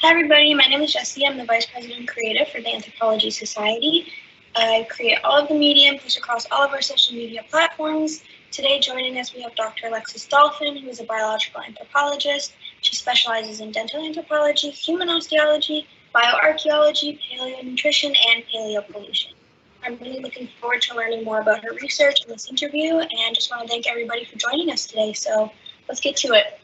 Hi everybody, my name is Jessie. I'm the Vice President Creative for the Anthropology Society. I create all of the media and push across all of our social media platforms. Today joining us we have Dr. Alexis Dolphin, who is a biological anthropologist. She specializes in dental anthropology, human osteology, bioarchaeology, paleonutrition, and paleopollution. I'm really looking forward to learning more about her research in this interview, and just want to thank everybody for joining us today. So let's get to it.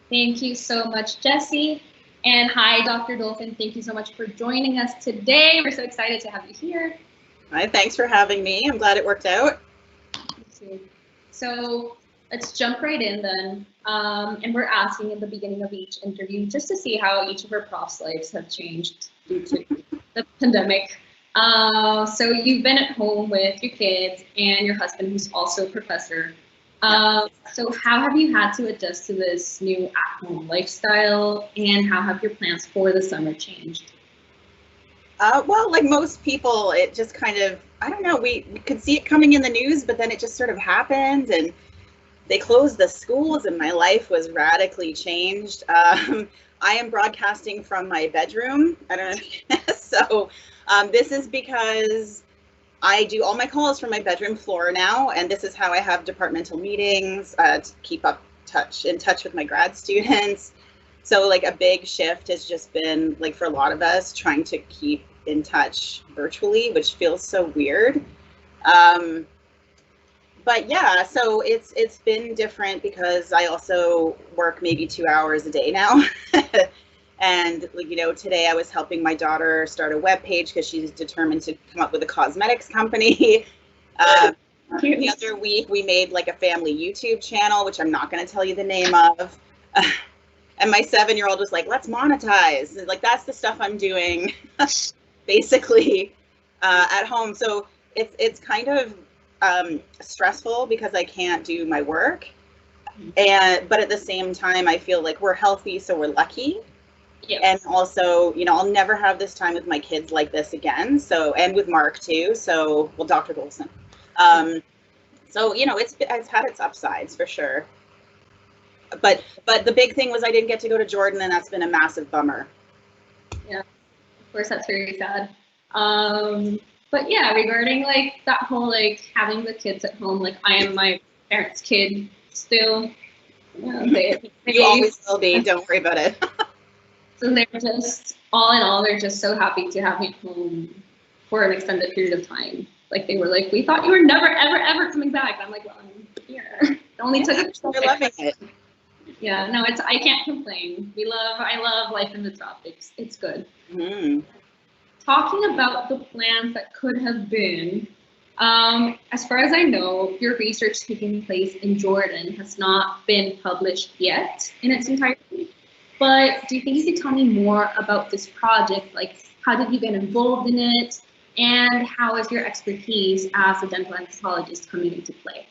Thank you so much, Jessie. And hi, Dr. Dolphin. Thank you so much for joining us today. We're so excited to have you here. Hi, thanks for having me. I'm glad it worked out. So let's jump right in then. And we're asking at the beginning of each interview just to see how each of our profs' lives have changed due to the pandemic. So you've been at home with your kids and your husband, who's also a professor. So how have you had to adjust to this new at-home lifestyle, and how have your plans for the summer changed? Well, like most people, it just kind of, I don't know, we could see it coming in the news, but then it just sort of happened, and they closed the schools and my life was radically changed. I am broadcasting from my bedroom. I don't know. So this is because I do all my calls from my bedroom floor now, and this is how I have departmental meetings to keep in touch with my grad students. So like a big shift has just been, like, for a lot of us, trying to keep in touch virtually, which feels so weird. But yeah, so it's been different because I also work maybe 2 hours a day now. And, you know, today I was helping my daughter start a web page because she's determined to come up with a cosmetics company. The other week we made like a family YouTube channel, which I'm not going to tell you the name of. And my 7-year-old was like, let's monetize. Like, that's the stuff I'm doing basically at home. So it's kind of stressful because I can't do my work. But at the same time, I feel like we're healthy, so we're lucky. Yes. And also, you know, I'll never have this time with my kids like this again. So, and with Mark too. So, well, Dr. Dolson. So, you know, it's had its upsides for sure. But the big thing was I didn't get to go to Jordan, and that's been a massive bummer. Yeah, of course, that's very sad. But yeah, regarding like that whole like having the kids at home, like I am my parents' kid still. You always will be. Don't worry about it. So they're just, all in all, they're just so happy to have me home for an extended period of time. Like they were like, we thought you were never, ever, ever coming back. I'm like, well, I'm here. It only took it. We're loving it. Yeah, no, I can't complain. I love life in the tropics. It's good. Mm. Talking about the plans that could have been, as far as I know, your research taking place in Jordan has not been published yet in its entirety. But do you think you could tell me more about this project? Like, how did you get involved in it? And how is your expertise as a dental anthropologist coming into play?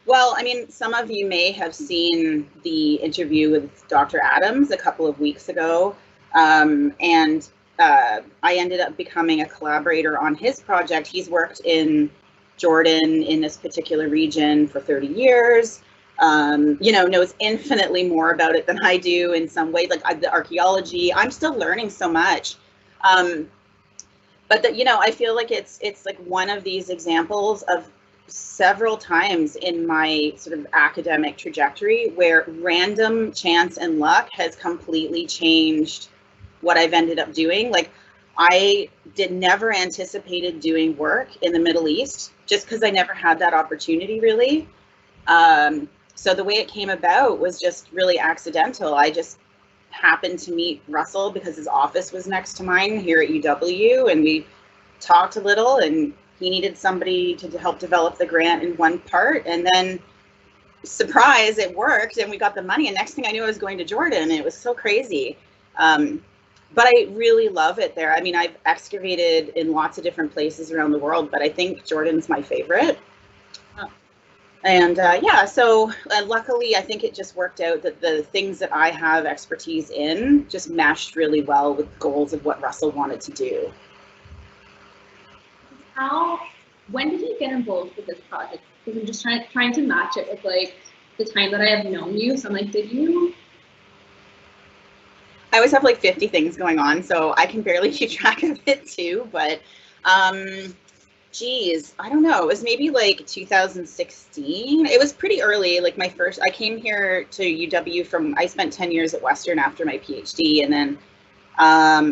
Well, I mean, some of you may have seen the interview with Dr. Adams a couple of weeks ago. I ended up becoming a collaborator on his project. He's worked in Jordan in this particular region for 30 years. You know, knows infinitely more about it than I do in some ways, like the archaeology. I'm still learning so much. But you know, I feel like it's like one of these examples of several times in my sort of academic trajectory where random chance and luck has completely changed what I've ended up doing. Like, I never anticipated doing work in the Middle East just because I never had that opportunity really. So the way it came about was just really accidental. I just happened to meet Russell because his office was next to mine here at UW, and we talked a little, and he needed somebody to help develop the grant in one part, and then surprise, it worked, and we got the money, and next thing I knew I was going to Jordan, and it was so crazy. But I really love it there. I mean, I've excavated in lots of different places around the world, but I think Jordan's my favorite. And yeah, so luckily, I think it just worked out that the things that I have expertise in just meshed really well with the goals of what Russell wanted to do. When did you get involved with this project? Because I'm just trying to match it with like the time that I have known you. So I'm like, did you I always have like 50 things going on, so I can barely keep track of it too. But geez, I don't know. It was maybe like 2016. It was pretty early. Like I came here to UW I spent 10 years at Western after my PhD, and then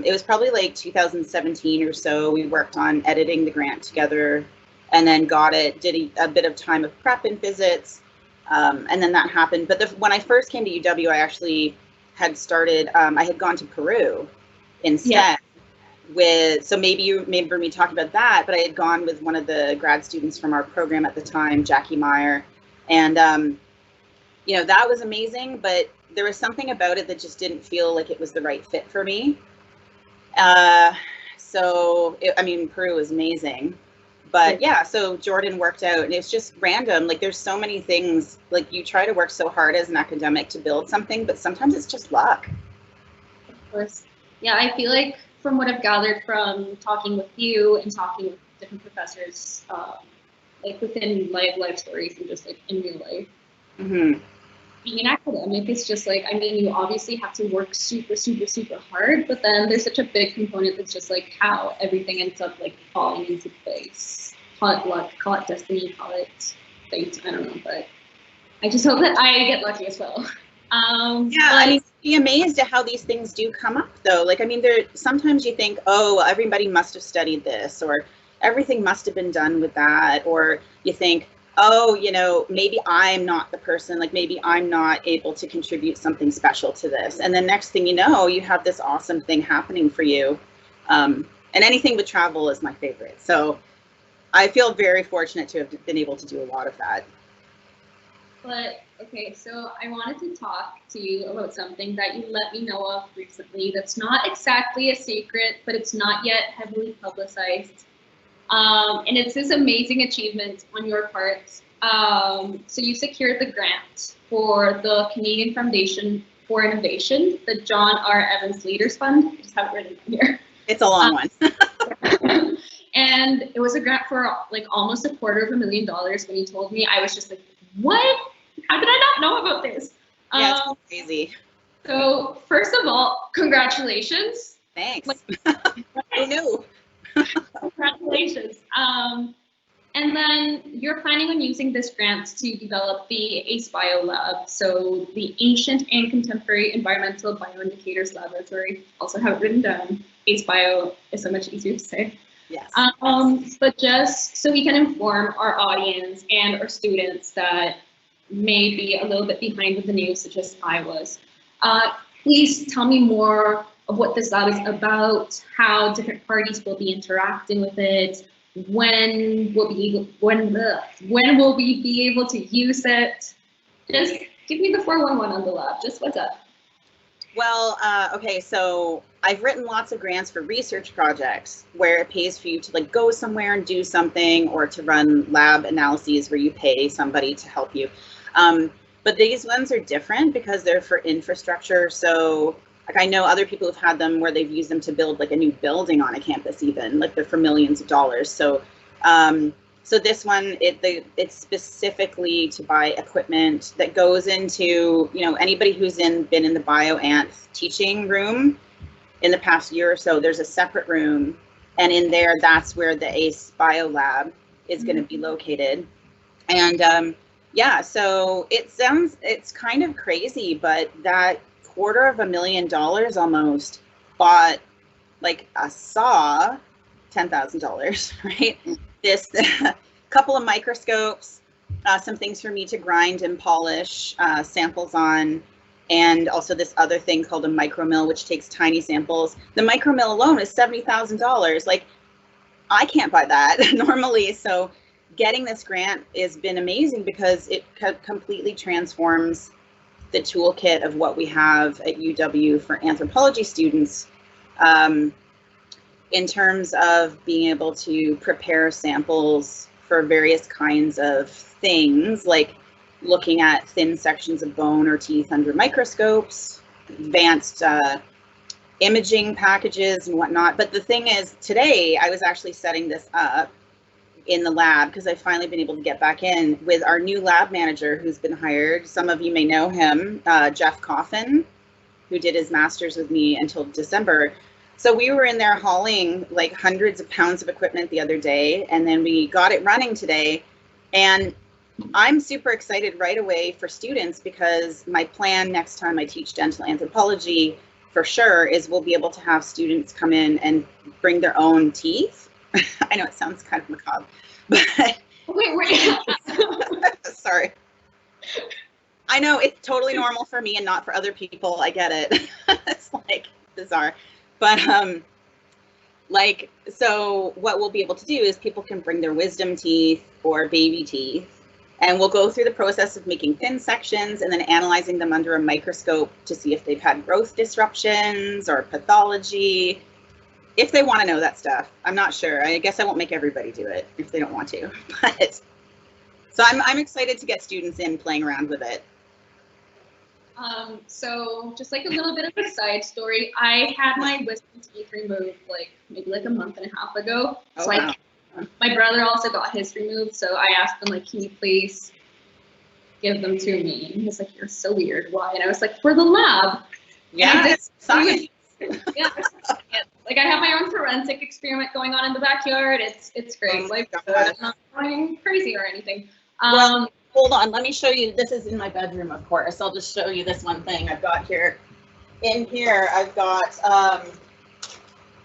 it was probably like 2017 or so. We worked on editing the grant together, and then did a bit of time of prep and visits, and then that happened. But when I first came to UW, I actually had started, I had gone to Peru instead. Yeah. So maybe you remember me talking about that, but I had gone with one of the grad students from our program at the time, Jackie Meyer, and that was amazing, but there was something about it that just didn't feel like it was the right fit for me. Peru was amazing, but yeah, so Jordan worked out, and it's just random. Like, there's so many things, like, you try to work so hard as an academic to build something, but sometimes it's just luck. Of course. Yeah, I feel like from what I've gathered from talking with you and talking with different professors, like within life stories and just like in real life, being an academic is just like, you obviously have to work super, super, super hard, but then there's such a big component that's just like how everything ends up like falling into place. Call it luck, call it destiny, call it fate, I don't know, but I just hope that I get lucky as well. Be amazed at how these things do come up though. Like, sometimes you think, oh, well, everybody must have studied this, or everything must have been done with that, or you think, oh, maybe I'm not the person, like maybe I'm not able to contribute something special to this. And then next thing you know, you have this awesome thing happening for you. And anything with travel is my favorite. So I feel very fortunate to have been able to do a lot of that. But okay, so I wanted to talk to you about something that you let me know of recently that's not exactly a secret, but it's not yet heavily publicized. And it's this amazing achievement on your part. So you secured the grant for the Canadian Foundation for Innovation, the John R. Evans Leaders Fund. I just have it written here. It's a long one. And it was a grant for like almost $250,000. When you told me, I was just like, what? How did I not know about this? Yeah, it's crazy. So first of all, congratulations. Thanks. Who knew? Congratulations. And then you're planning on using this grant to develop the ACE Bio Lab, so the Ancient and Contemporary Environmental Bioindicators Laboratory. Also have it written down. ACE Bio is so much easier to say. Yes. But just so we can inform our audience and our students that may be a little bit behind with the news, such as I was, please tell me more of what this lab is about, how different parties will be interacting with it, when will we be able to use it. Just give me the 411 on the lab. Just what's up? Well, okay, so I've written lots of grants for research projects where it pays for you to like go somewhere and do something, or to run lab analyses where you pay somebody to help you. But these ones are different because they're for infrastructure. So like, I know other people have had them where they've used them to build like a new building on a campus, even like they're for millions of dollars. So so this one, it's specifically to buy equipment that goes into, anybody who's been in the BioAnth teaching room in the past year or so. There's a separate room, and in there, that's where the ACE Bio Lab is going to be located. And yeah, so it's kind of crazy, but that $250,000 almost bought like a saw, $10,000, right? This couple of microscopes, some things for me to grind and polish samples on, and also this other thing called a micromill, which takes tiny samples. The micromill alone is $70,000. Like, I can't buy that normally. So getting this grant has been amazing because it completely transforms the toolkit of what we have at UW for anthropology students, in terms of being able to prepare samples for various kinds of things, like looking at thin sections of bone or teeth under microscopes, advanced imaging packages and whatnot. But the thing is, today I was actually setting this up in the lab because I've finally been able to get back in with our new lab manager who's been hired. Some of you may know him, Jeff Coffin. who did his master's with me until December. So we were in there hauling like hundreds of pounds of equipment the other day, and then we got it running today. And I'm super excited right away for students, because my plan next time I teach dental anthropology for sure is we'll be able to have students come in and bring their own teeth. I know it sounds kind of macabre, but wait. Sorry. I know it's totally normal for me and not for other people. I get it. It's like bizarre. But like, so what we'll be able to do is people can bring their wisdom teeth or baby teeth, and we'll go through the process of making thin sections and then analyzing them under a microscope to see if they've had growth disruptions or pathology, if they want to know that stuff. I'm not sure. I guess I won't make everybody do it if they don't want to. But so I'm excited to get students in playing around with it. So just like a little bit of a side story, I had my wisdom teeth removed maybe a month and a half ago. Oh, so wow. My brother also got his removed, so I asked him, like, can you please give them to me? And he's like, you're so weird. Why? And I was like, for the lab. Yeah, it's science. Yeah. Like, I have my own forensic experiment going on in the backyard. It's great. Oh, Like, God. I'm not going crazy or anything. Well, hold on. Let me show you. This is in my bedroom, of course. I'll just show you this one thing I've got here. In here, I've got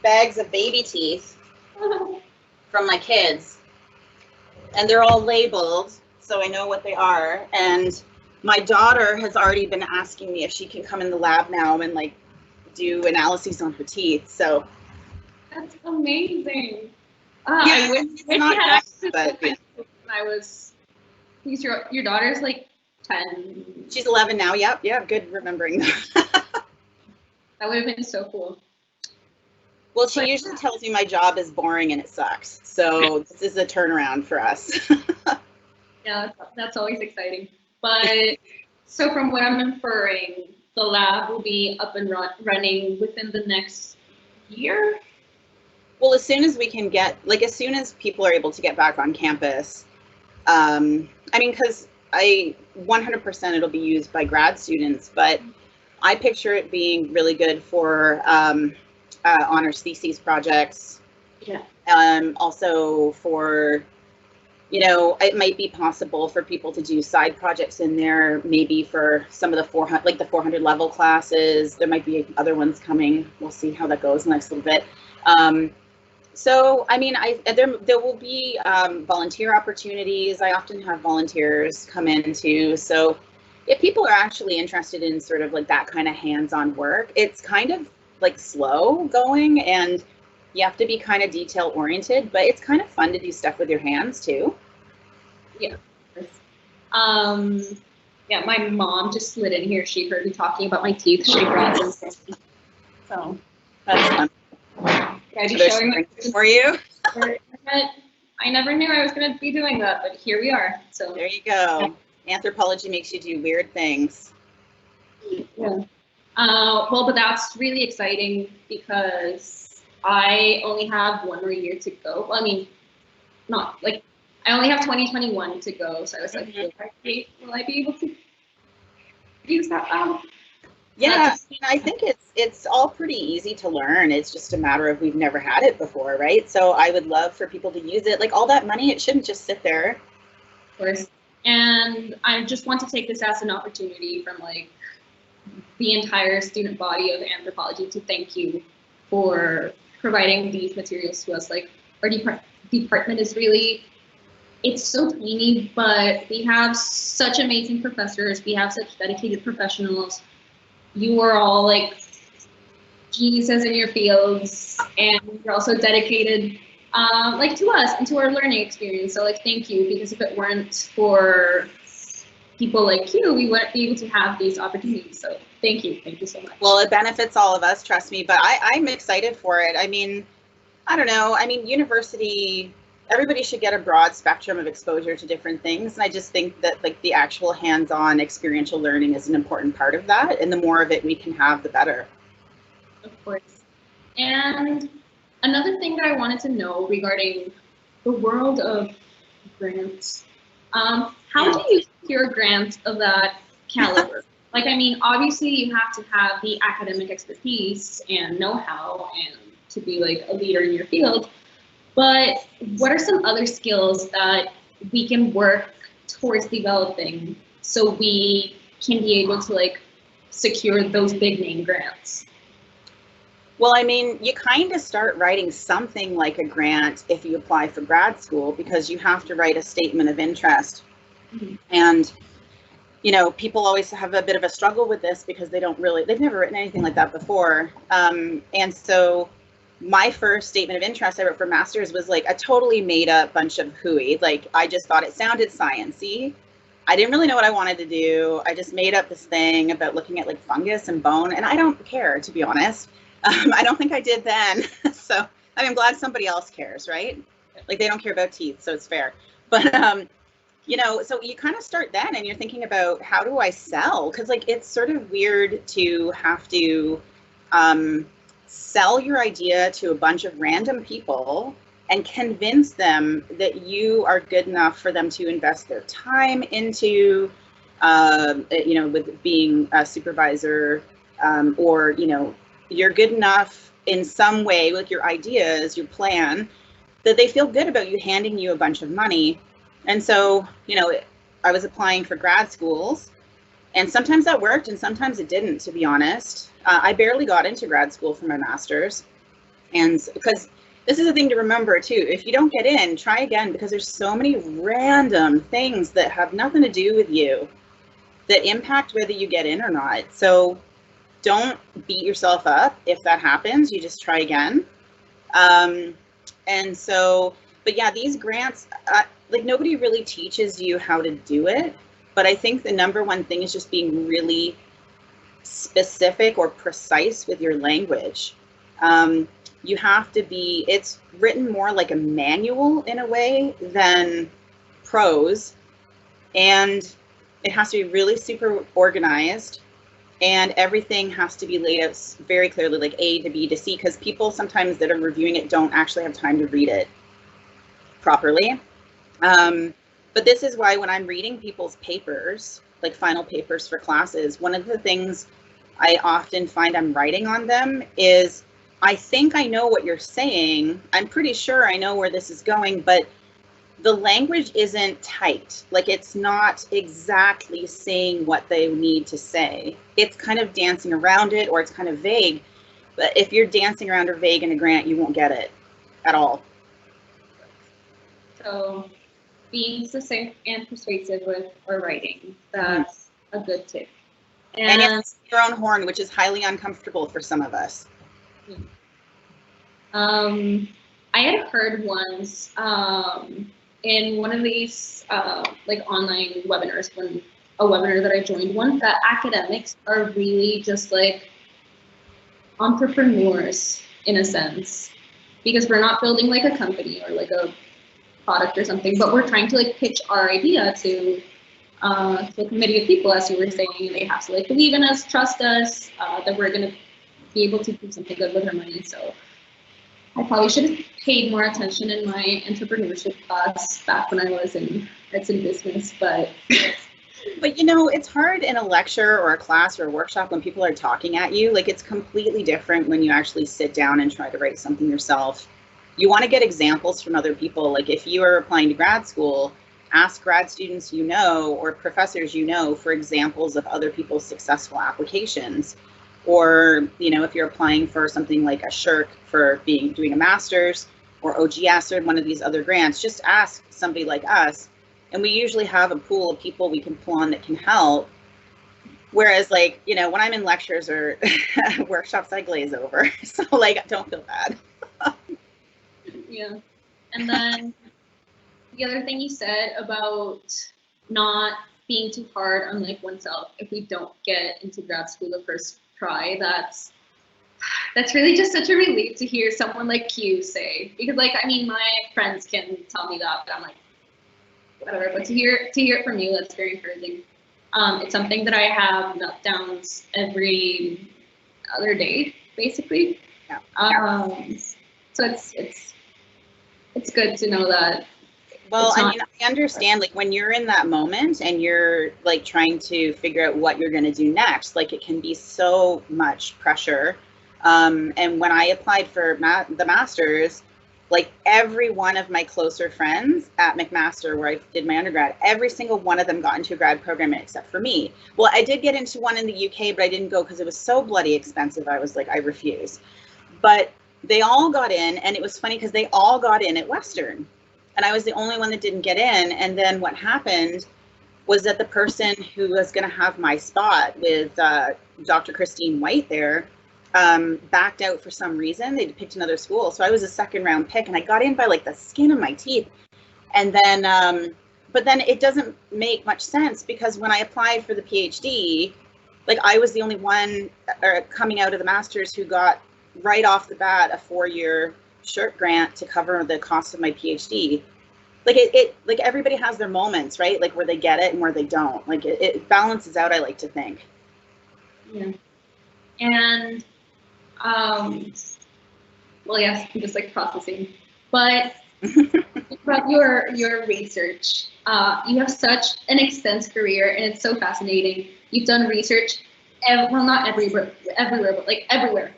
bags of baby teeth from my kids, and they're all labeled, so I know what they are. And my daughter has already been asking me if she can come in the lab now and like do analyses on her teeth. So That's amazing. yeah, I wish it's I not had bad, access but to yeah. when I was. Your daughter's like 10. She's 11 now. Yep, good remembering that. That would have been so cool. Well, she usually tells me my job is boring and it sucks. So this is a turnaround for us. Yeah, that's always exciting. But so from what I'm inferring, the lab will be up and running within the next year? Well, as soon as we can get, like, as soon as people are able to get back on campus, I mean, because 100% it'll be used by grad students, but I picture it being really good for honors thesis projects. Yeah. Also for, you know, it might be possible for people to do side projects in there, maybe for some of the 400, like the 400 level classes. There might be other ones coming. We'll see how that goes in the next little bit. So, I mean, there will be volunteer opportunities. I often have volunteers come in too. So if people are actually interested in sort of like that kind of hands-on work, it's kind of like slow going and you have to be kind of detail oriented, but it's kind of fun to do stuff with your hands too. Yeah. Yeah, my mom just slid in here. She heard me talking about my teeth. She brought them. So that's fun. Yeah, So there's showing something for you. I never knew I was going to be doing that, but here we are. So there you go. Anthropology makes you do weird things. Yeah. Well, but that's really exciting because I only have 1 more year to go. Well, I mean, not like I only have 2021 to go. So I was like, will I be able to use that? Yeah, I mean, I think it's all pretty easy to learn. It's just a matter of we've never had it before, right? So I would love for people to use it. Like all that money, it shouldn't just sit there. Of course. And I just want to take this as an opportunity from like the entire student body of anthropology to thank you for providing these materials to us. Like our department is really, it's so tiny, but we have such amazing professors. We have such dedicated professionals. You are all like geniuses in your fields, and you're also dedicated like to us and to our learning experience. So like, thank you, because if it weren't for people like you, we wouldn't be able to have these opportunities. So thank you so much. Well, it benefits all of us, trust me, but I'm excited for it. I mean, I don't know. I mean, university, everybody should get a broad spectrum of exposure to different things. And I just think that like the actual hands-on experiential learning is an important part of that. And the more of it we can have, the better. Of course. And another thing that I wanted to know regarding the world of grants, how do you secure grants of that caliber? Like, I mean, obviously you have to have the academic expertise and know-how and to be like a leader in your field. But what are some other skills that we can work towards developing so we can be able to like secure those big name grants? Well, I mean, you kind of start writing something like a grant if you apply for grad school, because you have to write a statement of interest. Mm-hmm. And, you know, people always have a bit of a struggle with this because they've never written anything like that before. And so my first statement of interest I wrote for master's was like a totally made up bunch of hooey. Like, I just thought it sounded sciencey. I didn't really know what I wanted to do. I just made up this thing about looking at like fungus and bone, and I don't care, to be honest. I don't think I did then. So, I mean, I'm glad somebody else cares, right? Like, they don't care about teeth, so it's fair. But, you know, so you kind of start then and you're thinking about, how do I sell? Because like, it's sort of weird to have to sell your idea to a bunch of random people and convince them that you are good enough for them to invest their time into, you know, with being a supervisor, or, you know, you're good enough in some way with your ideas, your plan, that they feel good about you handing you a bunch of money. And so, you know, I was applying for grad schools, and sometimes that worked and sometimes it didn't, to be honest. I barely got into grad school for my master's. And because this is a thing to remember too, if you don't get in, try again, because there's so many random things that have nothing to do with you that impact whether you get in or not. So don't beat yourself up if that happens. You just try again. And so, but yeah, these grants, like, nobody really teaches you how to do it. But I think the number one thing is just being really specific or precise with your language. You have to be, it's written more like a manual in a way than prose. And it has to be really super organized. And everything has to be laid out very clearly, like A to B to C, because people sometimes that are reviewing it don't actually have time to read it properly. But this is why when I'm reading people's papers, like final papers for classes, one of the things I often find I'm writing on them is, I think I know what you're saying. I'm pretty sure I know where this is going, but the language isn't tight. Like, it's not exactly saying what they need to say. It's kind of dancing around it, or it's kind of vague. But if you're dancing around or vague in a grant, you won't get it at all. So being succinct and persuasive with our writing, that's a good tip. And it's your own horn, which is highly uncomfortable for some of us. I had heard once, in one of these like online webinars, when a webinar that I joined once, that academics are really just like entrepreneurs in a sense, because we're not building like a company or like a product or something, but we're trying to like pitch our idea to a committee of people, as you were saying, and they have to like believe in us, trust us, that we're going to be able to do something good with our money. So I probably should have paid more attention in my entrepreneurship class back when I was in arts and business, but you know, it's hard in a lecture or a class or a workshop when people are talking at you. Like, it's completely different when you actually sit down and try to write something yourself. You want to get examples from other people. Like, if you are applying to grad school, ask grad students you know or professors you know for examples of other people's successful applications. Or, you know, if you're applying for something like a SHRC for doing a master's, or OGS or one of these other grants, just ask somebody like us. And we usually have a pool of people we can pull on that can help. Whereas, like, you know, when I'm in lectures or workshops, I glaze over. So, like, don't feel bad. Yeah. And then the other thing you said about not being too hard on like oneself if we don't get into grad school the first try, that's really just such a relief to hear someone like you say, because like, I mean, my friends can tell me that, but I'm like, whatever. But to hear it from you, that's very encouraging. It's something that I have meltdowns every other day, basically. Yeah. So it's good to know that Well, I mean, I understand, like, when you're in that moment and you're like trying to figure out what you're going to do next, like it can be so much pressure. And when I applied for the master's, like every one of my closer friends at McMaster, where I did my undergrad, every single one of them got into a grad program except for me. Well, I did get into one in the UK, but I didn't go because it was so bloody expensive. I was like, I refuse. But they all got in, and it was funny because they all got in at Western. And I was the only one that didn't get in. And then what happened was that the person who was going to have my spot with Dr. Christine White there backed out for some reason. They picked another school. So I was a second round pick, and I got in by like the skin of my teeth. And then, but then it doesn't make much sense because when I applied for the PhD, like I was the only one coming out of the master's who got right off the bat a 4-year short grant to cover the cost of my PhD. Like like everybody has their moments, right? Like where they get it and where they don't. Like it balances out, I like to think. Yeah. And well, yes, I'm just like processing. But about your research, you have such an extensive career, and it's so fascinating. You've done research, well, not everywhere, but like everywhere.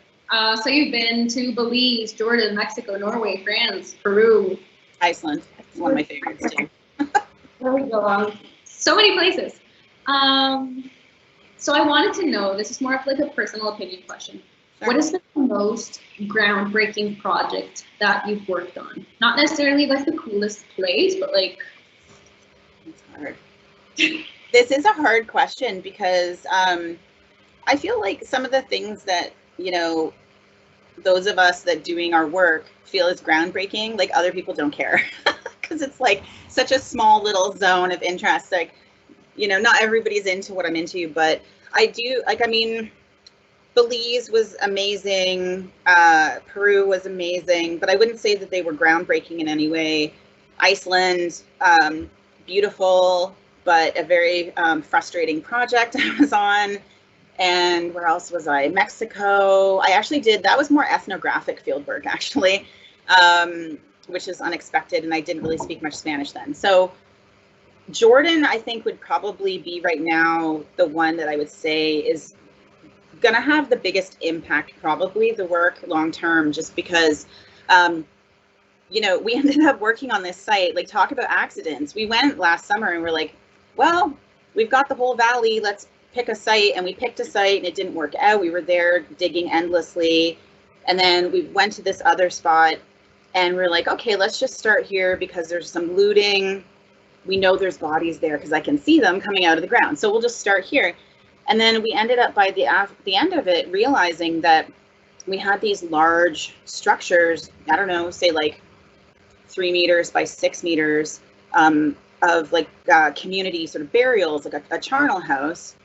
So you've been to Belize, Jordan, Mexico, Norway, France, Peru. Iceland, one of my favorites too. There we go. So many places. So I wanted to know, this is more of like a personal opinion question. Sure. What is the most groundbreaking project that you've worked on? Not necessarily like the coolest place, but like. It's hard. This is a hard question because I feel like some of the things that, you know, those of us that doing our work feel is groundbreaking, like other people don't care because it's like such a small little zone of interest. Like, you know, not everybody's into what I'm into, but I do, like, I mean, Belize was amazing. Peru was amazing, but I wouldn't say that they were groundbreaking in any way. Iceland, beautiful, but a very frustrating project I was on. And where else was I? Mexico. I actually did, that was more ethnographic field work actually, which is unexpected, and I didn't really speak much Spanish then. So Jordan, I think, would probably be right now the one that I would say is going to have the biggest impact, probably the work long term, just because, you know, we ended up working on this site, like talk about accidents. We went last summer and we're like, well, we've got the whole valley, let's pick a site. And we picked a site and it didn't work out. We were there digging endlessly. And then we went to this other spot and we're like, okay, let's just start here because there's some looting. We know there's bodies there because I can see them coming out of the ground. So we'll just start here. And then we ended up by the end of it realizing that we had these large structures, I don't know, say like 3 meters by 6 meters of like community sort of burials, like a charnel house.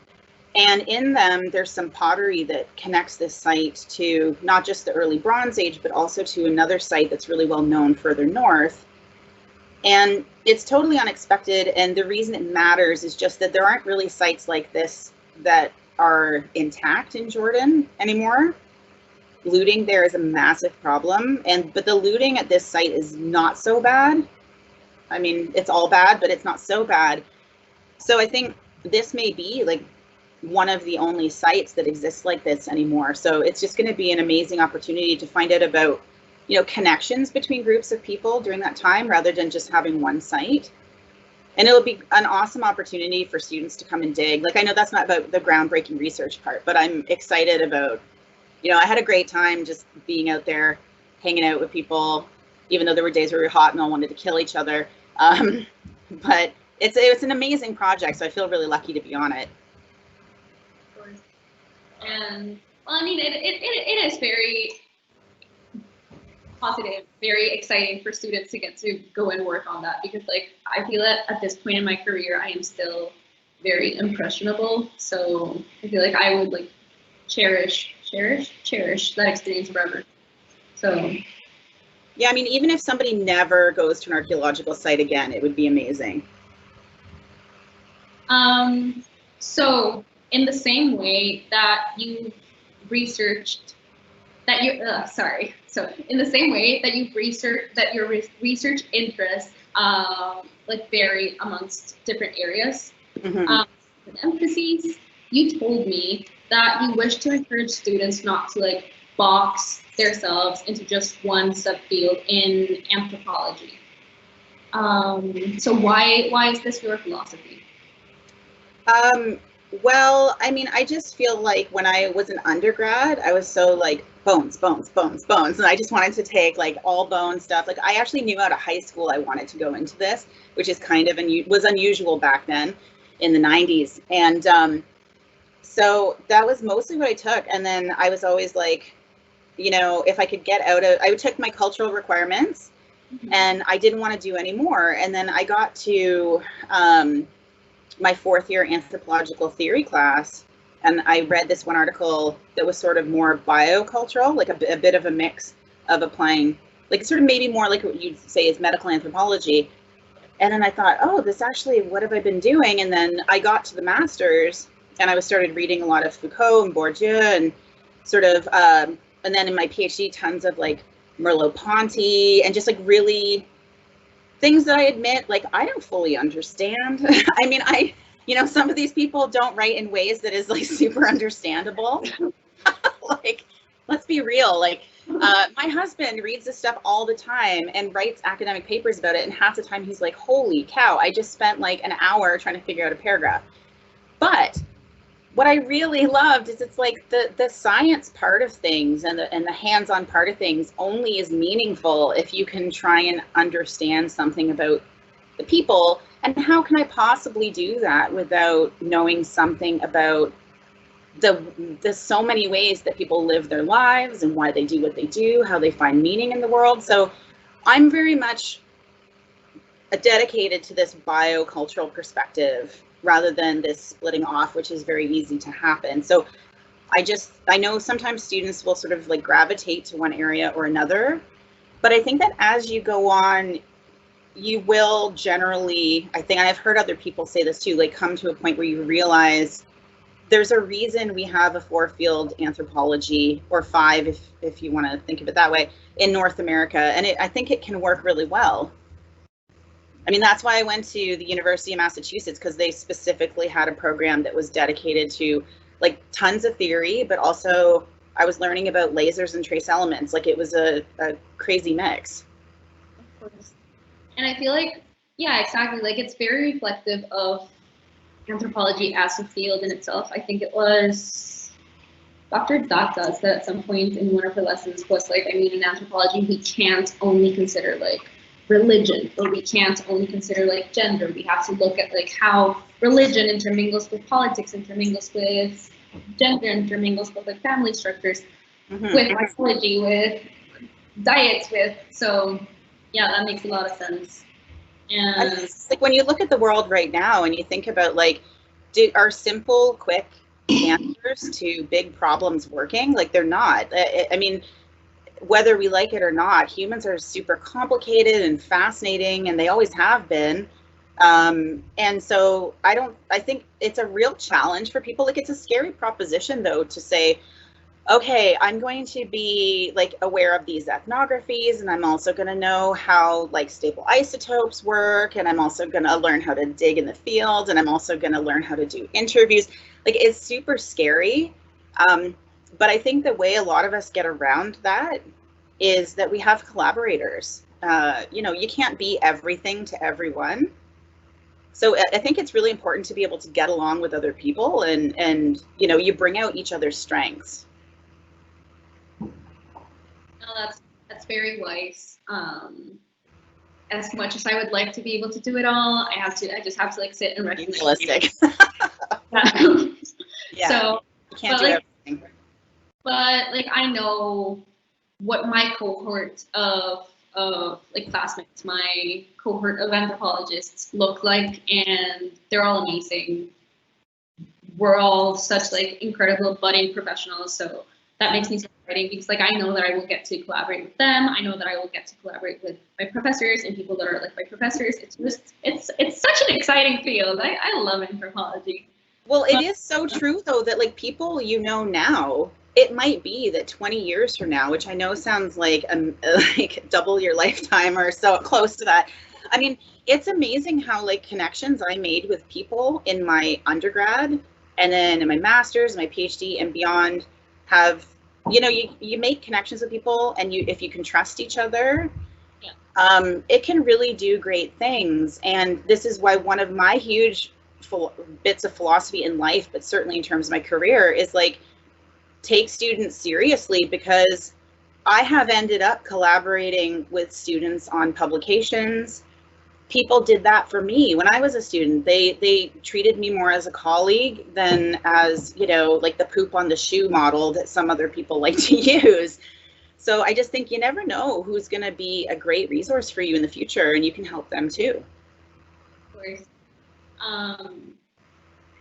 And in them, there's some pottery that connects this site to not just the early Bronze Age, but also to another site that's really well known further north. And it's totally unexpected. And the reason it matters is just that there aren't really sites like this that are intact in Jordan anymore. Looting there is a massive problem. But the looting at this site is not so bad. I mean, it's all bad, but it's not so bad. So I think this may be like one of the only sites that exists like this anymore. So it's just going to be an amazing opportunity to find out about, you know, connections between groups of people during that time rather than just having one site. And it'll be an awesome opportunity for students to come and dig. Like, I know that's not about the groundbreaking research part, but I'm excited about, you know, I had a great time just being out there, hanging out with people, even though there were days where we were hot and all wanted to kill each other. But it's an amazing project, so I feel really lucky to be on it. And well, I mean, it is very positive, very exciting for students to get to go and work on that, because like I feel that at this point in my career I am still very impressionable, so I feel like I would like cherish that experience forever. So yeah, I mean, even if somebody never goes to an archaeological site again, it would be amazing. So in the same way that you researched that you so in the same way that you've researched that your research interests like vary amongst different areas. Mm-hmm. With emphases, you told me that you wish to encourage students not to like box themselves into just one subfield in anthropology. So why is this your philosophy? Well, I mean, I just feel like when I was an undergrad, I was so like bones, bones, bones, bones. And I just wanted to take like all bone stuff. Like I actually knew out of high school I wanted to go into this, which is kind of was unusual back then in the 90s. And so that was mostly what I took. And then I was always like, you know, if I could get out of, I took my cultural requirements and I didn't want to do any more. And then I got to my fourth year anthropological theory class, and I read this one article that was sort of more biocultural, like a bit of a mix of applying, like sort of maybe more like what you'd say is medical anthropology. And then I thought, oh, this actually, what have I been doing? And then I got to the master's and I started reading a lot of Foucault and Bourdieu and sort of, and then in my PhD, tons of like Merleau-Ponty and just like really things that I admit, like, I don't fully understand. I mean, you know, some of these people don't write in ways that is like super understandable. Like, let's be real. Like, my husband reads this stuff all the time and writes academic papers about it. And half the time he's like, holy cow, I just spent like an hour trying to figure out a paragraph. But what I really loved is it's like the science part of things and the hands-on part of things only is meaningful if you can try and understand something about the people. And how can I possibly do that without knowing something about the so many ways that people live their lives and why they do what they do, how they find meaning in the world. So I'm very much dedicated to this biocultural perspective rather than this splitting off, which is very easy to happen. So I know sometimes students will sort of like gravitate to one area or another, but I think that as you go on, you will generally, I think, and I've heard other people say this too, like come to a point where you realize there's a reason we have a 4-field anthropology, or 5 if you want to think of it that way, in North America. And I think it can work really well. I mean, that's why I went to the University of Massachusetts, because they specifically had a program that was dedicated to like tons of theory, but also I was learning about lasers and trace elements. Like it was a crazy mix. Of course. And I feel like, yeah, exactly. Like it's very reflective of anthropology as a field in itself. I think it was Dr. Data said at some point in one of her lessons was like, I mean, in anthropology, we can't only consider like religion, or we can't only consider like gender. We have to look at like how religion intermingles with politics, intermingles with gender, intermingles with like family structures, with psychology, with diets, with, so yeah, that makes a lot of sense. And like when you look at the world right now and you think about like, are simple, quick answers to big problems working? Like they're not. I mean, whether we like it or not, humans are super complicated and fascinating, and they always have been. And so I think it's a real challenge for people. Like it's a scary proposition though, to say, okay, I'm going to be like aware of these ethnographies, and I'm also going to know how like stable isotopes work, and I'm also going to learn how to dig in the field, and I'm also going to learn how to do interviews. Like it's super scary. But I think the way a lot of us get around that is that we have collaborators. You know, you can't be everything to everyone. So I think it's really important to be able to get along with other people, and you know, you bring out each other's strengths. No, that's very wise. As much as I would like to be able to do it all, I just have to like sit and recognize. Realistic. Yeah. So you can't do everything. But like I know what my cohort of like classmates, my cohort of anthropologists look like, and they're all amazing. We're all such like incredible budding professionals, so that makes me so exciting, because like I know that I will get to collaborate with them. I know that I will get to collaborate with my professors and people that are like my professors. It's just it's such an exciting field. I love anthropology. Well, it is so true though that like people you know now, it might be that 20 years from now, which I know sounds like double your lifetime or so close to that. I mean, it's amazing how like connections I made with people in my undergrad and then in my master's, my PhD and beyond have, you know, you make connections with people, and if you can trust each other, it can really do great things. And this is why one of my huge bits of philosophy in life, but certainly in terms of my career, is like, take students seriously, because I have ended up collaborating with students on publications. People did that for me when I was a student. They treated me more as a colleague than as, you know, like the poop on the shoe model that some other people like to use. So I just think you never know who's going to be a great resource for you in the future, and you can help them too. Of course.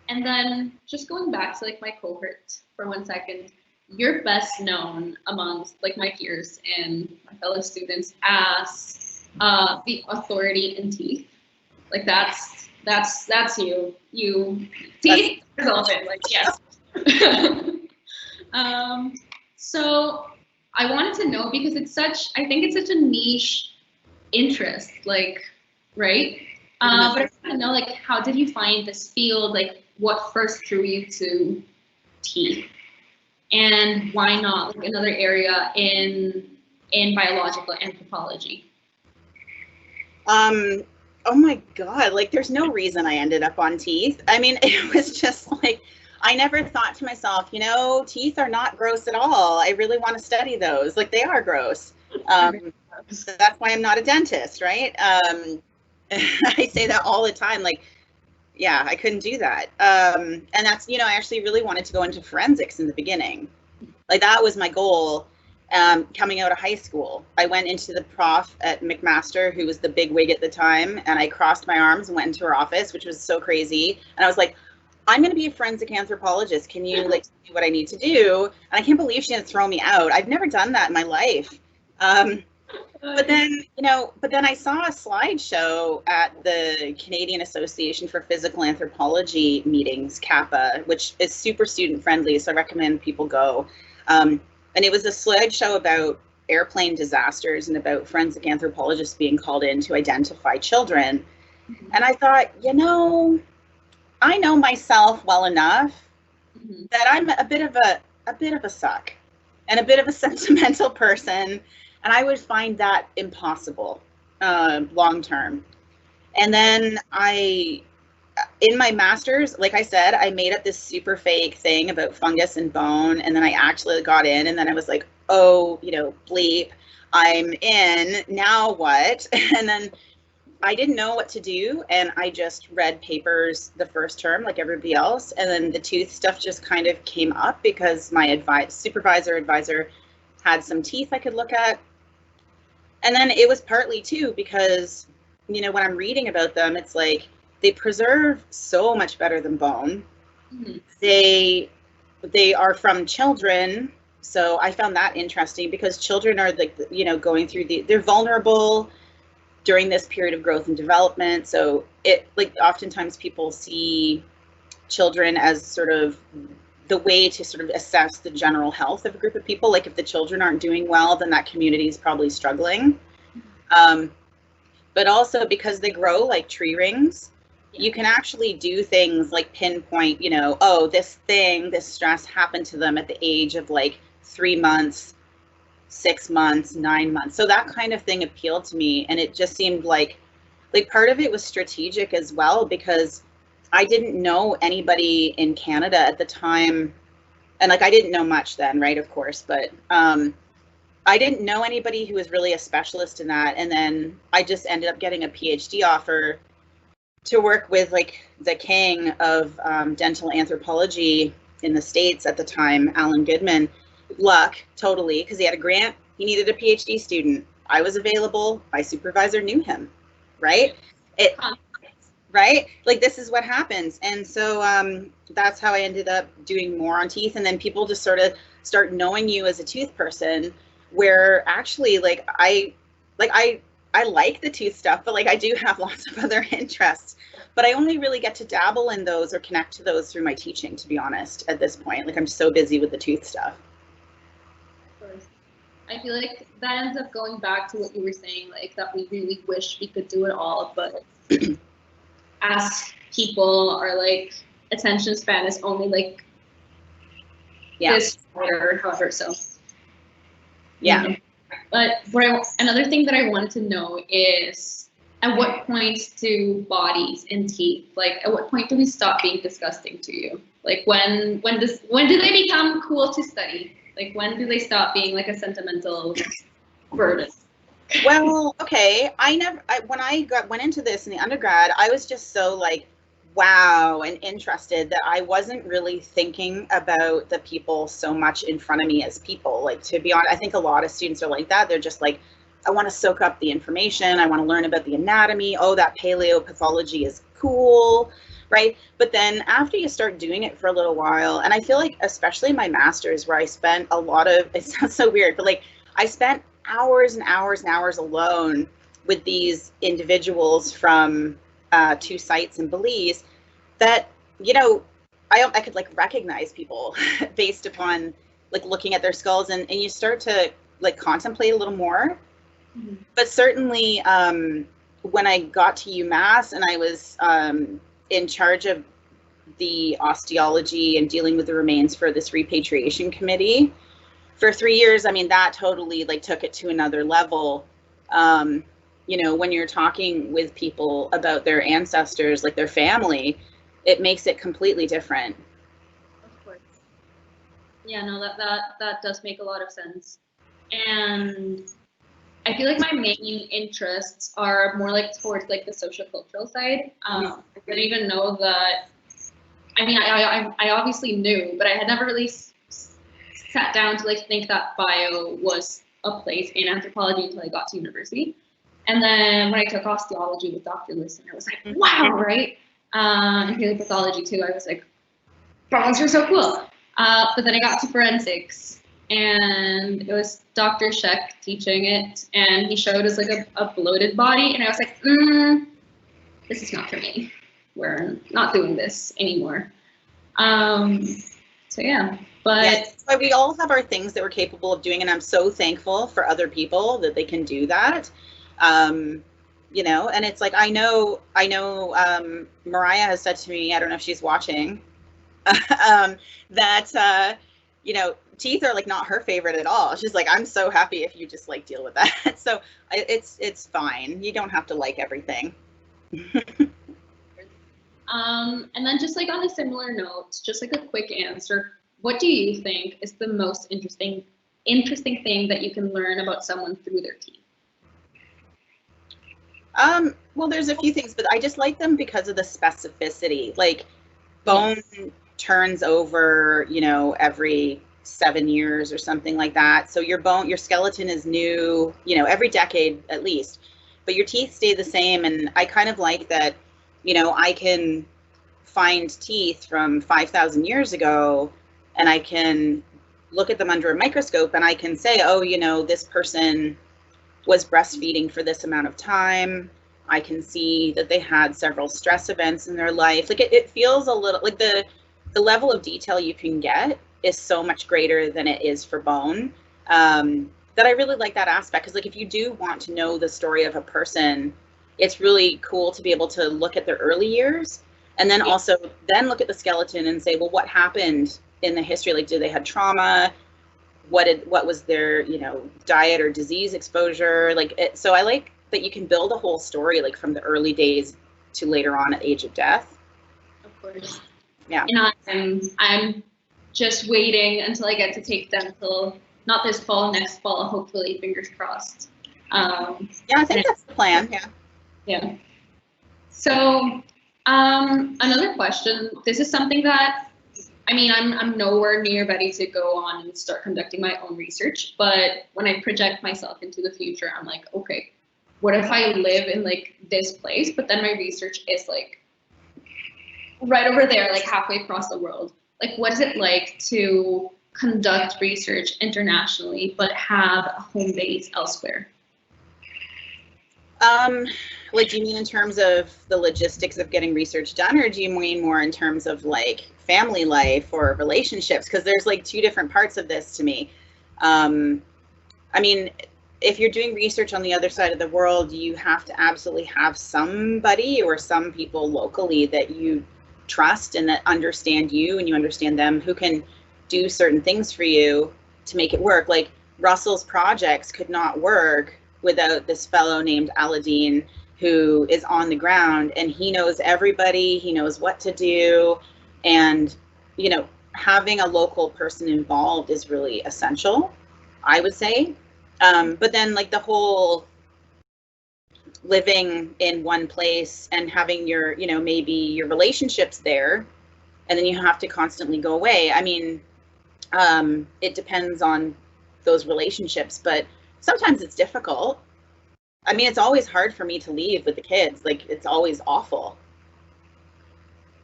And then just going back to like my cohort for 1 second, you're best known amongst like my peers and my fellow students as the authority in teeth. Like that's you. You teeth Dolphin, like yes. So I wanted to know, because I think it's such a niche interest, like, right? But I want to know, like, how did you find this field? Like, what first drew you to teeth? And why not like another area in biological anthropology? Oh my God, like there's no reason I ended up on teeth. I mean, it was just like, I never thought to myself, you know, teeth are not gross at all. I really want to study those. Like, they are gross. That's why I'm not a dentist, right? I say that all the time. Like, yeah, I couldn't do that. And that's, you know, I actually really wanted to go into forensics in the beginning. Like, that was my goal. Coming out of high school, I went into the prof at McMaster, who was the big wig at the time, and I crossed my arms and went into her office, which was so crazy. And I was like, I'm going to be a forensic anthropologist. Can you like do what I need to do? And I can't believe she didn't throw me out. I've never done that in my life. But then, you know, I saw a slideshow at the Canadian Association for Physical Anthropology meetings, CAPA, which is super student friendly. So I recommend people go. And it was a slideshow about airplane disasters and about forensic anthropologists being called in to identify children. And I thought, you know, I know myself well enough that I'm a bit of a suck and a bit of a sentimental person, and I would find that impossible long term. And then in my master's, like I said, I made up this super fake thing about fungus and bone, and then I actually got in, and then I was like, oh, you know, bleep, I'm in, now what? And then I didn't know what to do, and I just read papers the first term like everybody else, and then the tooth stuff just kind of came up because my advisor had some teeth I could look at. And then it was partly too because, you know, when I'm reading about them, it's like they preserve so much better than bone. They are from children, so I found that interesting because children are like, you know, going through they're vulnerable during this period of growth and development. So it, like, oftentimes people see children as sort of the way to sort of assess the general health of a group of people. Like, if the children aren't doing well, then that community is probably struggling. But also because they grow like tree rings, you can actually do things like pinpoint, you know, oh, this stress happened to them at the age of like 3 months, 6 months, 9 months. So that kind of thing appealed to me. And it just seemed like part of it was strategic as well, because I didn't know anybody in Canada at the time. And like, I didn't know much then, right, of course, but I didn't know anybody who was really a specialist in that. And then I just ended up getting a PhD offer to work with like the king of dental anthropology in the States at the time, Alan Goodman. Luck, totally, because he had a grant. He needed a PhD student. I was available. My supervisor knew him, right? Right? Like, this is what happens. And so that's how I ended up doing more on teeth. And then people just sort of start knowing you as a tooth person, where actually, like, I like the tooth stuff, but like I do have lots of other interests, but I only really get to dabble in those or connect to those through my teaching, to be honest, at this point. Like, I'm so busy with the tooth stuff. I feel like that ends up going back to what you were saying, like that we really wish we could do it all, but as people, our like attention span is only like this or however. So yeah. But another thing that I wanted to know is, at what point do bodies and teeth, like at what point do we stop being disgusting to you? Like when do they become cool to study? Like when do they stop being like a sentimental burden? Well, okay. When I went into this in the undergrad, I was just so like, wow, and interested that I wasn't really thinking about the people so much in front of me as people. Like, to be honest, I think a lot of students are like that. They're just like, I want to soak up the information. I want to learn about the anatomy. Oh, that paleopathology is cool, right? But then after you start doing it for a little while, and I feel like especially my master's, where I spent a lot of, it sounds so weird, but like I spent hours and hours and hours alone with these individuals from 2 sites in Belize, that, you know, I could like recognize people based upon like looking at their skulls, and you start to like contemplate a little more. Mm-hmm. But certainly when I got to UMass and I was in charge of the osteology and dealing with the remains for this repatriation committee for 3 years, I mean, that totally like took it to another level. You know, when you're talking with people about their ancestors, like their family, it makes it completely different. Of course. Yeah, no, that does make a lot of sense. And I feel like my main interests are more like towards like the social cultural side. I didn't even know that. I mean, I obviously knew, but I had never really sat down to like think that bio was a place in anthropology until I got to university. And then when I took osteology with Dr. Dolson, I was like, wow, right? And paleopathology too. I was like, bones are so cool. But then I got to forensics, and it was Dr. Sheck teaching it, and he showed us like a bloated body, and I was like, this is not for me. We're not doing this anymore. So yeah, but yeah, that's why we all have our things that we're capable of doing, and I'm so thankful for other people that they can do that. You know, and it's like, I know Mariah has said to me, I don't know if she's watching, that you know, teeth are like not her favorite at all. She's like, I'm so happy if you just like deal with that. So it's fine. You don't have to like everything. And then just like on a similar note, just like a quick answer, what do you think is the most interesting thing that you can learn about someone through their teeth? Well, there's a few things, but I just like them because of the specificity. Like, bone turns over, you know, every 7 years or something like that. So your skeleton is new, you know, every decade at least, but your teeth stay the same. And I kind of like that, you know, I can find teeth from 5,000 years ago, and I can look at them under a microscope, and I can say, oh, you know, this person was breastfeeding for this amount of time. I can see that they had several stress events in their life. Like it feels a little like the level of detail you can get is so much greater than it is for bone. That I really like that aspect, because like if you do want to know the story of a person, it's really cool to be able to look at their early years, and then also then look at the skeleton and say, well, what happened in the history? Like, did they had trauma? What was their, you know, diet or disease exposure? Like so I like that you can build a whole story like from the early days to later on at age of death. Of course. Yeah. And I'm just waiting until I get to take dental, not this fall, next fall, hopefully, fingers crossed. Yeah, I think that's the plan. Yeah. Yeah. So another question. This is something that, I mean, I'm nowhere near ready to go on and start conducting my own research, but when I project myself into the future, I'm like, okay, what if I live in like this place, but then my research is like right over there, like halfway across the world? Like, what is it like to conduct research internationally, but have a home base elsewhere? Like, do you mean in terms of the logistics of getting research done, or do you mean more in terms of like family life or relationships? Because there's like two different parts of this to me. I mean, if you're doing research on the other side of the world, you have to absolutely have somebody or some people locally that you trust and that understand you and you understand them, who can do certain things for you to make it work. Like Russell's projects could not work without this fellow named Aladdin, who is on the ground, and he knows everybody, he knows what to do. And, you know, having a local person involved is really essential, I would say. But then like the whole living in one place and having your, you know, maybe your relationships there, and then you have to constantly go away. I mean, it depends on those relationships, but sometimes it's difficult. I mean, it's always hard for me to leave with the kids. Like, it's always awful.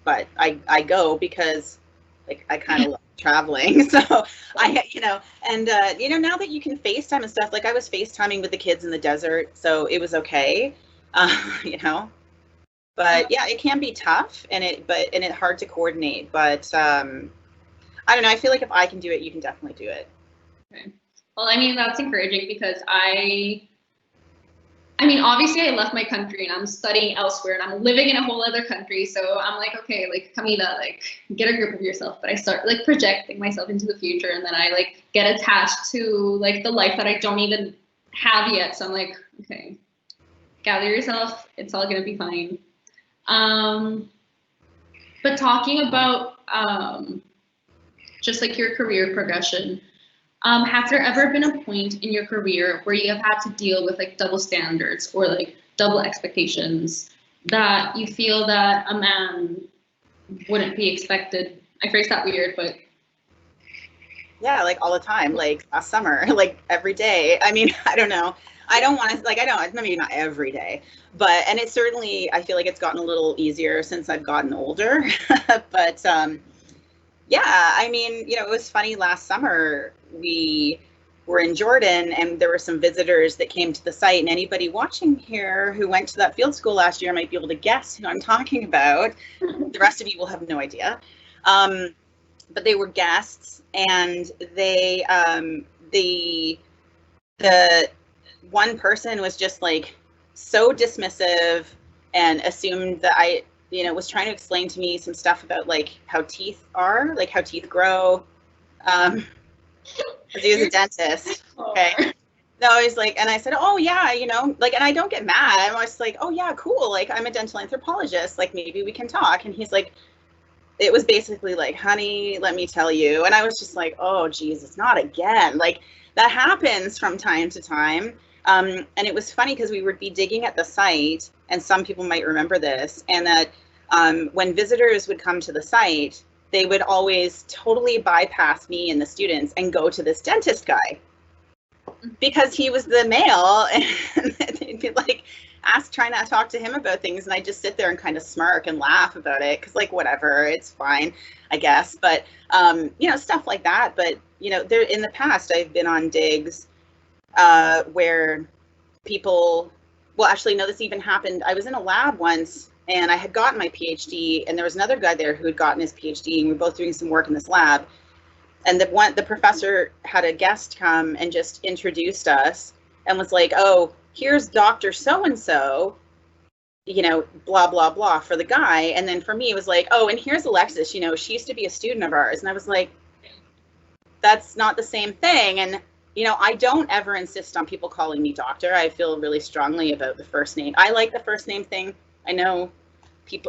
But I go because like I kind of love traveling. So I, you know, and you know, now that you can FaceTime and stuff, like I was FaceTiming with the kids in the desert, so it was okay. You know, but yeah, it can be tough, and it's hard to coordinate. But I don't know. I feel like if I can do it, you can definitely do it. Okay. Well, I mean, that's encouraging because I mean, obviously I left my country and I'm studying elsewhere and I'm living in a whole other country. So I'm like, okay, like Camila, like get a grip of yourself. But I start like projecting myself into the future, and then I like get attached to like the life that I don't even have yet. So I'm like, okay, gather yourself. It's all gonna be fine. But talking about just like your career progression, has there ever been a point in your career where you have had to deal with like double standards or like double expectations that you feel that a man wouldn't be expected? I phrased that weird, but yeah, like all the time, like last summer, like every day. I mean, I don't know. I don't want to, like, I don't, maybe not every day, but, and it's certainly, I feel like it's gotten a little easier since I've gotten older. But yeah, I mean, you know, it was funny last summer, we were in Jordan and there were some visitors that came to the site, and anybody watching here who went to that field school last year might be able to guess who I'm talking about. The rest of you will have no idea. But they were guests, and they, the one person was just like so dismissive and assumed that I, you know, was trying to explain to me some stuff about like how teeth are, like how teeth grow. Because he was a dentist. Okay. No, he's like, and I said, oh yeah, you know, like, and I don't get mad. I'm always like, oh yeah, cool. Like, I'm a dental anthropologist. Like, maybe we can talk. And he's like, it was basically like, honey, let me tell you. And I was just like, oh geez, it's not again. Like, that happens from time to time. And it was funny because we would be digging at the site, and some people might remember this, and that when visitors would come to the site, they would always totally bypass me and the students and go to this dentist guy because he was the male, and they'd be like, trying to talk to him about things, and I just sit there and kind of smirk and laugh about it because, like, whatever, it's fine, I guess. But you know, stuff like that. But you know, there in the past, I've been on digs where people, well, actually, no, this even happened. I was in a lab once, and I had gotten my PhD, and there was another guy there who had gotten his PhD, and we were both doing some work in this lab. And the professor had a guest come and just introduced us and was like, oh, here's Dr. So-and-so, you know, blah, blah, blah for the guy. And then for me, it was like, oh, and here's Alexis, you know, she used to be a student of ours. And I was like, that's not the same thing. And, you know, I don't ever insist on people calling me doctor. I feel really strongly about the first name. I like the first name thing. I know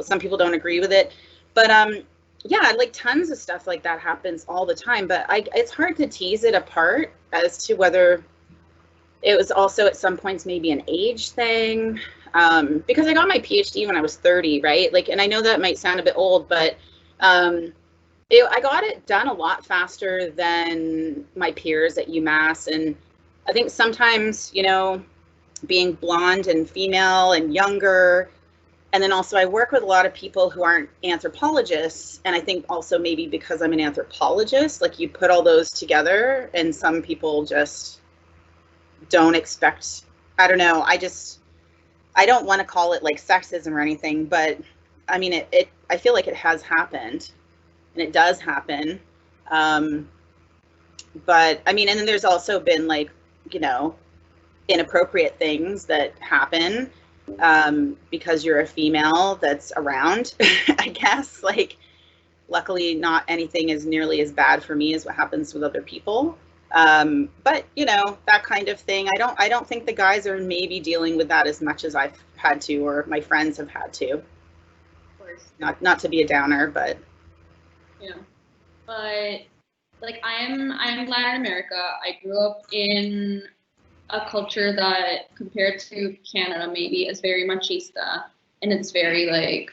some people don't agree with it, but yeah, like tons of stuff like that happens all the time. But it's hard to tease it apart as to whether it was also at some points maybe an age thing, because I got my PhD when I was 30, right? Like, and I know that might sound a bit old, but I got it done a lot faster than my peers at UMass. And I think sometimes, you know, being blonde and female and younger, and then also I work with a lot of people who aren't anthropologists. And I think also maybe because I'm an anthropologist, like you put all those together, and some people just don't expect, I don't know, I don't want to call it like sexism or anything, but I mean, I feel like it has happened, and it does happen. But I mean, and then there's also been like you know, inappropriate things that happen because you're a female that's around, I guess. Like, luckily, not anything is nearly as bad for me as what happens with other people. But you know, that kind of thing. I don't think the guys are maybe dealing with that as much as I've had to, or my friends have had to. Of course. Not to be a downer, but Yeah. But like I'm Latin America. I grew up in a culture that, compared to Canada, maybe is very machista, and it's very like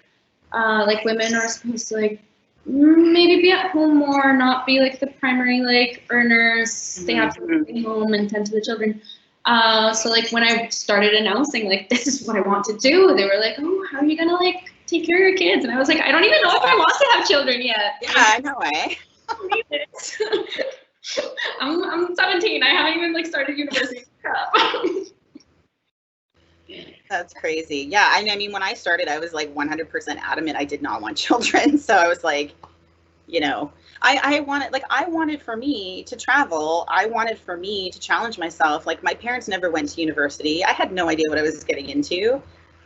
women are supposed to like maybe be at home more, not be like the primary like earners. They have to stay home and tend to the children. So like when I started announcing like this is what I want to do, they were like, oh, how are you gonna like take care of your kids? And I was like, I don't even know if I want to have children yet. yeah, no way. I'm 17. I haven't even like started university. That's crazy. Yeah, I mean, when I started, I was like 100% adamant I did not want children. So I was like, you know, I wanted for me to travel. I wanted for me to challenge myself. Like, my parents never went to university. I had no idea what I was getting into.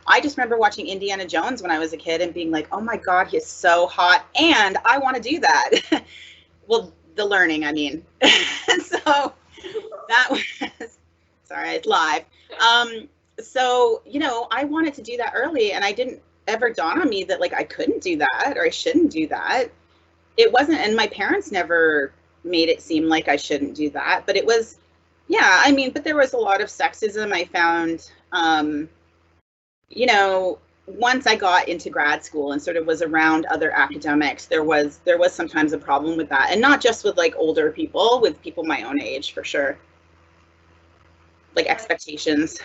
I just remember watching Indiana Jones when I was a kid and being like, oh my God, he's so hot. And I want to do that. Well, the learning, I mean. So that was, sorry, it's live. So, you know, I wanted to do that early, and I didn't ever dawn on me that like I couldn't do that or I shouldn't do that. It wasn't, and my parents never made it seem like I shouldn't do that, but it was, yeah, I mean, but there was a lot of sexism I found, you know, once I got into grad school and sort of was around other academics, there was sometimes a problem with that, and not just with like older people, with people my own age, for sure. Like expectations.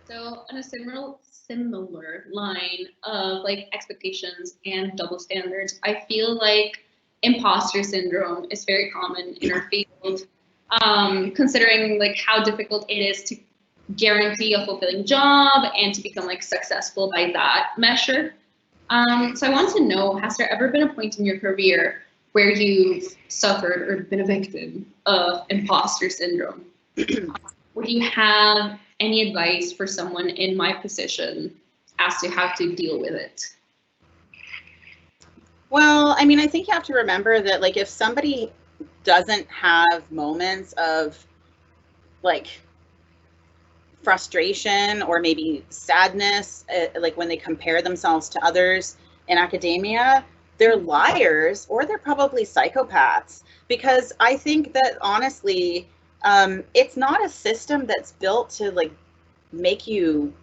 So on a similar line of like expectations and double standards, I feel like imposter syndrome is very common in our field, considering like how difficult it is to guarantee a fulfilling job and to become like successful by that measure. So I want to know, has there ever been a point in your career where you've suffered or been a victim of imposter syndrome? Would you have any advice for someone in my position as to how to deal with it? Well, I mean, I think you have to remember that like if somebody doesn't have moments of like frustration or maybe sadness, like when they compare themselves to others in academia, they're liars or they're probably psychopaths. Because I think that honestly, it's not a system that's built to like make you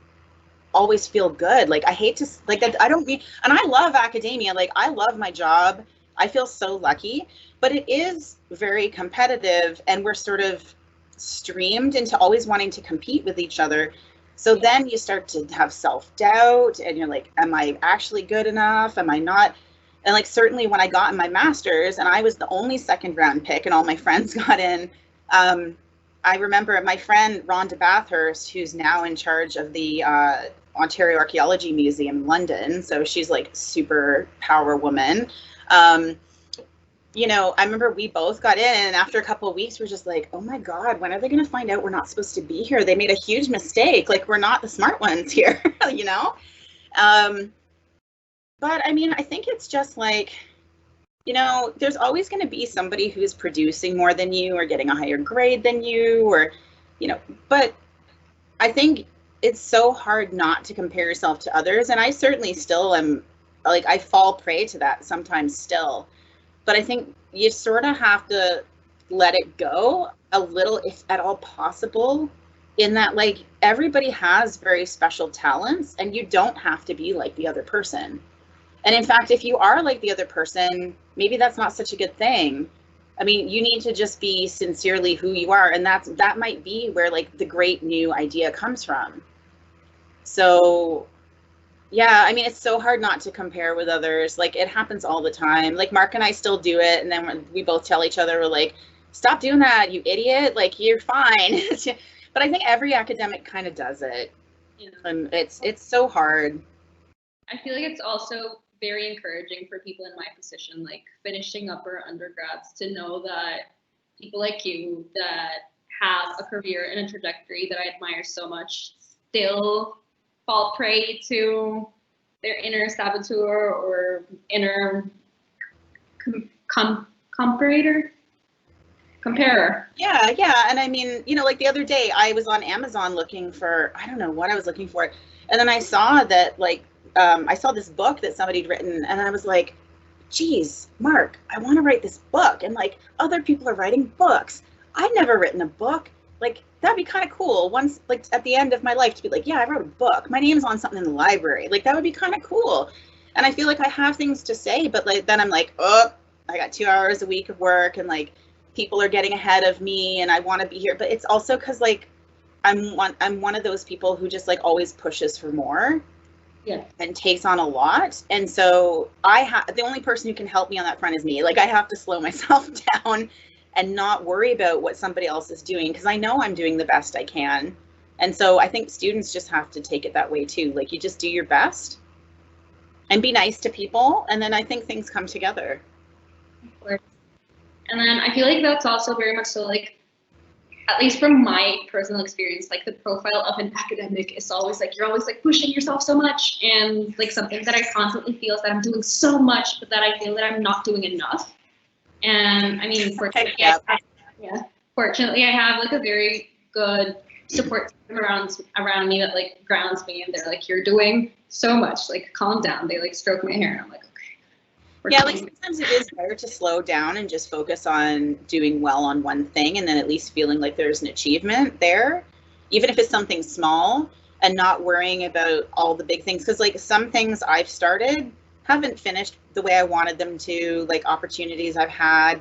always feel good. Like, I hate to like that. I don't mean, and I love academia. Like, I love my job. I feel so lucky, but it is very competitive, and we're sort of streamed into always wanting to compete with each other. So then you start to have self-doubt, and you're like, am I actually good enough? Am I not? And like, certainly when I got in my master's and I was the only second round pick and all my friends got in, I remember my friend Rhonda Bathurst, who's now in charge of the Ontario Archaeology Museum in London. So she's like super power woman. You know, I remember we both got in, and after a couple of weeks, we're just like, oh my God, when are they going to find out we're not supposed to be here? They made a huge mistake. Like, we're not the smart ones here, you know? But I mean, I think it's just like, you know, there's always going to be somebody who's producing more than you or getting a higher grade than you, or, you know, but I think it's so hard not to compare yourself to others. And I certainly still am, like, I fall prey to that sometimes still. But I think you sort of have to let it go a little, if at all possible, in that, like, everybody has very special talents and you don't have to be like the other person. And in fact, if you are like the other person, maybe that's not such a good thing. I mean, you need to just be sincerely who you are. And that might be where like the great new idea comes from. So yeah, I mean, it's so hard not to compare with others. Like, it happens all the time. Like, Mark and I still do it. And then we both tell each other, we're like, stop doing that, you idiot. Like, you're fine. But I think every academic kind of does it. You know, And it's so hard. I feel like it's also very encouraging for people in my position, like finishing up our undergrads, to know that people like you that have a career and a trajectory that I admire so much still fall prey to their inner saboteur or inner comparer? Yeah. And I mean, you know, like the other day I was on Amazon looking for, I don't know what I was looking for. And then I saw that, like, I saw this book that somebody'd written, and I was like, geez, Mark, I want to write this book. And like, other people are writing books. I've never written a book. Like, that'd be kind of cool once, like, at the end of my life to be like, yeah, I wrote a book. My name's on something in the library. Like, that would be kind of cool. And I feel like I have things to say, but like, then I'm like, oh, I got 2 hours a week of work, and like, people are getting ahead of me, and I want to be here. But it's also because, like, I'm one of those people who just like always pushes for more. Yeah. And takes on a lot. And so the only person who can help me on that front is me. Like, I have to slow myself down and not worry about what somebody else is doing, because I know I'm doing the best I can. And so I think students just have to take it that way too. Like, you just do your best and be nice to people, and then I think things come together. Of course. And then I feel like that's also very much so, like, at least from my personal experience, like, the profile of an academic is always like, you're always like pushing yourself so much, and like something that I constantly feel is that I'm doing so much, but that I feel that I'm not doing enough. And I mean, fortunately, fortunately I have like a very good support team around me that like grounds me, and they're like, you're doing so much, like, calm down. They like stroke my hair, and I'm like, yeah, like, sometimes it is better to slow down and just focus on doing well on one thing, and then at least feeling like there's an achievement there, even if it's something small, and not worrying about all the big things. Because like, some things I've started haven't finished the way I wanted them to. Like, opportunities I've had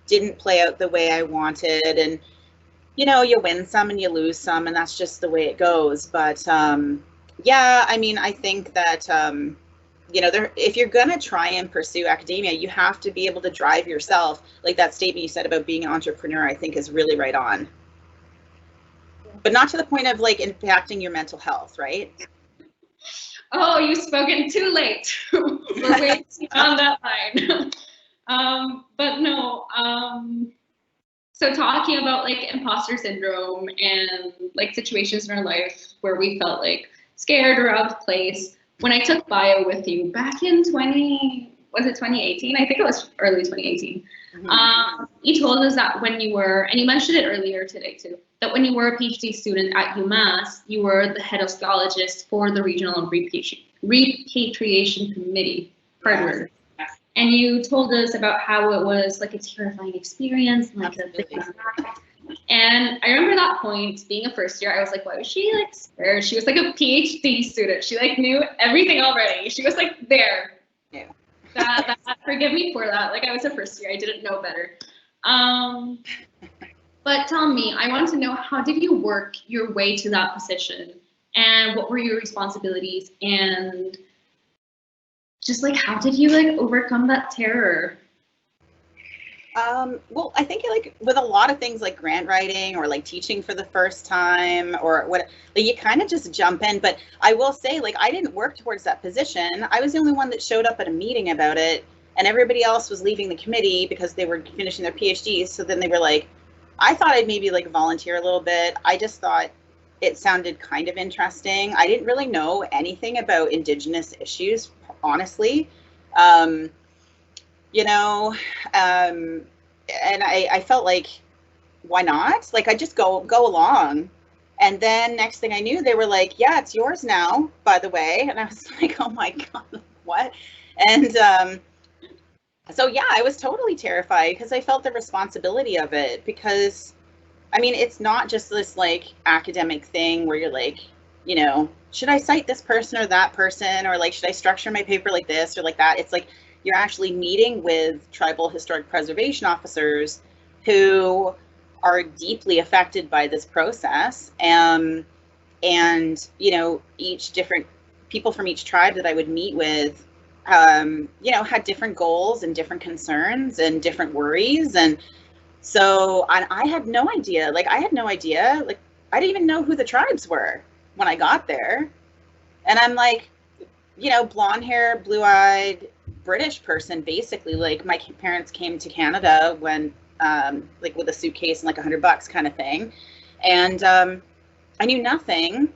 didn't play out the way I wanted, and you know, you win some and you lose some, and that's just the way it goes. But yeah, I mean, I think that you know, if you're going to try and pursue academia, you have to be able to drive yourself. Like, that statement you said about being an entrepreneur, I think is really right on. But not to the point of like impacting your mental health, right? Oh, you've spoken too late. We're way on that line. But no, so talking about like imposter syndrome and like situations in our life where we felt like scared or out of place. When I took bio with you back in 2018? I think it was early 2018. Mm-hmm. You told us that when you were, and you mentioned it earlier today too, that when you were a PhD student at UMass, you were the head of scholargist for the Regional Repatriation Committee. Yes. And you told us about how it was like a terrifying experience, like and I remember that point, being a first year, I was like, why was she like scared? She was like a PhD student. She like knew everything already. She was like there. Yeah. That forgive me for that. Like, I was a first year, I didn't know better. But tell me, I want to know, how did you work your way to that position? And what were your responsibilities? And just like, how did you like overcome that terror? Well, I think like with a lot of things like grant writing or like teaching for the first time or what, like, you kind of just jump in. But I will say, like, I didn't work towards that position. I was the only one that showed up at a meeting about it, and everybody else was leaving the committee because they were finishing their PhDs. So then they were like, I thought I'd maybe like volunteer a little bit. I just thought it sounded kind of interesting. I didn't really know anything about Indigenous issues, honestly. You know, and I felt like, why not? Like, I just go along. And then next thing I knew, they were like, yeah, it's yours now, by the way. And I was like, oh my God, what? And so, yeah, I was totally terrified because I felt the responsibility of it, because, I mean, it's not just this like academic thing where you're like, you know, should I cite this person or that person? Or like, should I structure my paper like this or like that? It's like, you're actually meeting with tribal historic preservation officers who are deeply affected by this process. And, you know, each different people from each tribe that I would meet with, you know, had different goals and different concerns and different worries. And so I had no idea, like, I didn't even know who the tribes were when I got there. And I'm like, you know, blonde hair, blue eyed British person, basically. Like, my parents came to Canada when like with a suitcase and like $100 kind of thing. And I knew nothing.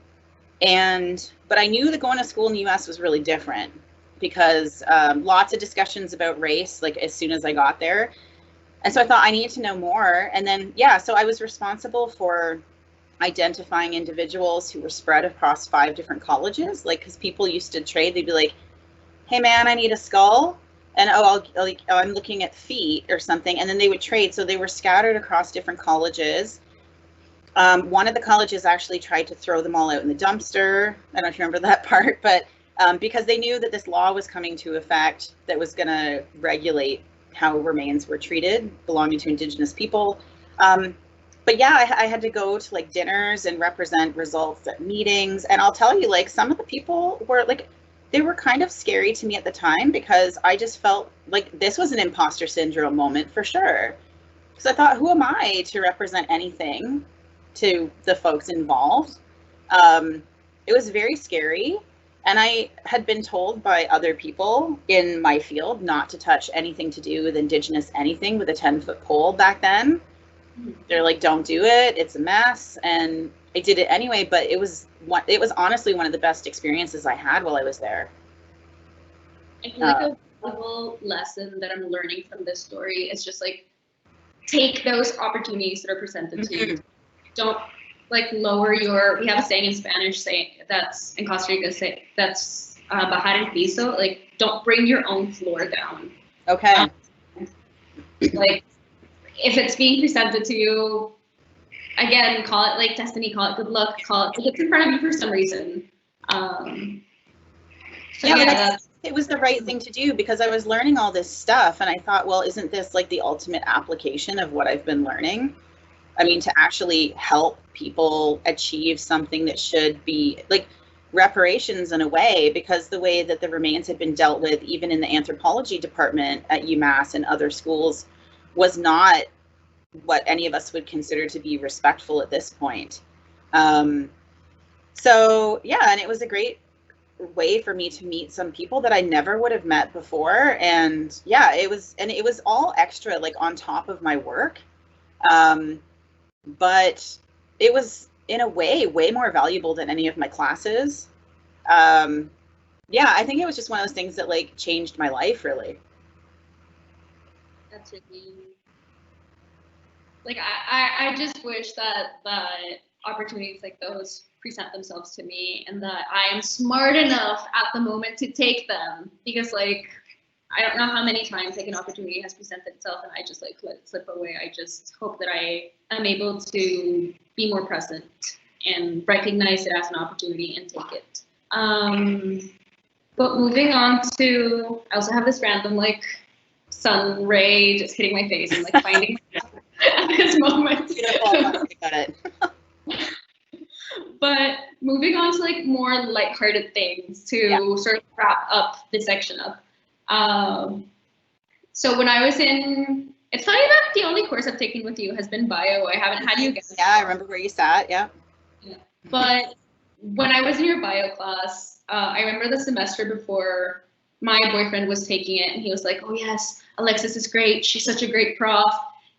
But I knew that going to school in the US was really different because lots of discussions about race, like as soon as I got there. And so I thought I needed to know more. And then, yeah, so I was responsible for identifying individuals who were spread across 5 different colleges. Like, because people used to trade, they'd be like, hey man, I need a skull. And I'm looking at feet or something. And then they would trade. So they were scattered across different colleges. One of the colleges actually tried to throw them all out in the dumpster. I don't know if you remember that part, but because they knew that this law was coming to effect that was going to regulate how remains were treated belonging to Indigenous people. But yeah, I had to go to like dinners and represent results at meetings. And I'll tell you, like, some of the people were like, they were kind of scary to me at the time because I just felt like this was an imposter syndrome moment for sure. Because I thought, who am I to represent anything to the folks involved? It was very scary. And I had been told by other people in my field not to touch anything to do with Indigenous anything with a 10-foot pole back then. They're like, don't do it, it's a mess. And I did it anyway, but it was honestly one of the best experiences I had while I was there. I feel like a valuable lesson that I'm learning from this story is just like, take those opportunities that are presented to you. Don't like lower your, we have a saying in Spanish that's in Costa Rica, that's bajar el piso, like don't bring your own floor down. Okay. Like if it's being presented to you, again, call it like destiny, call it good luck, call it, it's in front of you for some reason. So yeah, it was the right thing to do because I was learning all this stuff and I thought, well, isn't this like the ultimate application of what I've been learning? I mean, to actually help people achieve something that should be like reparations in a way, because the way that the remains had been dealt with, even in the anthropology department at UMass and other schools, was not what any of us would consider to be respectful at this point. So yeah, and it was a great way for me to meet some people that I never would have met before. And yeah, it was all extra, like on top of my work. But it was in a way more valuable than any of my classes. Yeah, I think it was just one of those things that like changed my life really. That's really, like I just wish that opportunities like those present themselves to me and that I am smart enough at the moment to take them, because like I don't know how many times like an opportunity has presented itself and I just like let it slip away. I just hope that I am able to be more present and recognize it as an opportunity and take it. But moving on to, I also have this random like sun ray just hitting my face and like finding at this moment. Beautiful. Got it. But moving on to like more lighthearted things to sort of wrap up this section up. So when I was in, it's funny that the only course I've taken with you has been bio. I haven't had you again. Yeah, I remember where you sat. Yeah. But when I was in your bio class, I remember the semester before, my boyfriend was taking it and he was like, oh yes, Alexis is great. She's such a great prof.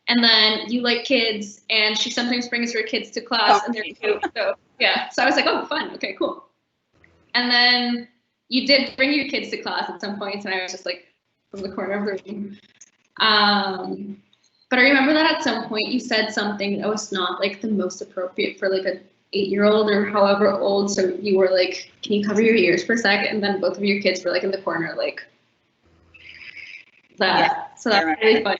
And then you like kids and she sometimes brings her kids to class and they're cute. So yeah, so I was like, oh, fun. Okay, cool. And then you did bring your kids to class at some points and I was just like from the corner of the room. But I remember that at some point you said something that was not like the most appropriate for like a 8-year-old or however old. So you were like, can you cover your ears for a sec? And then both of your kids were like in the corner like that. Yeah, so that's really funny.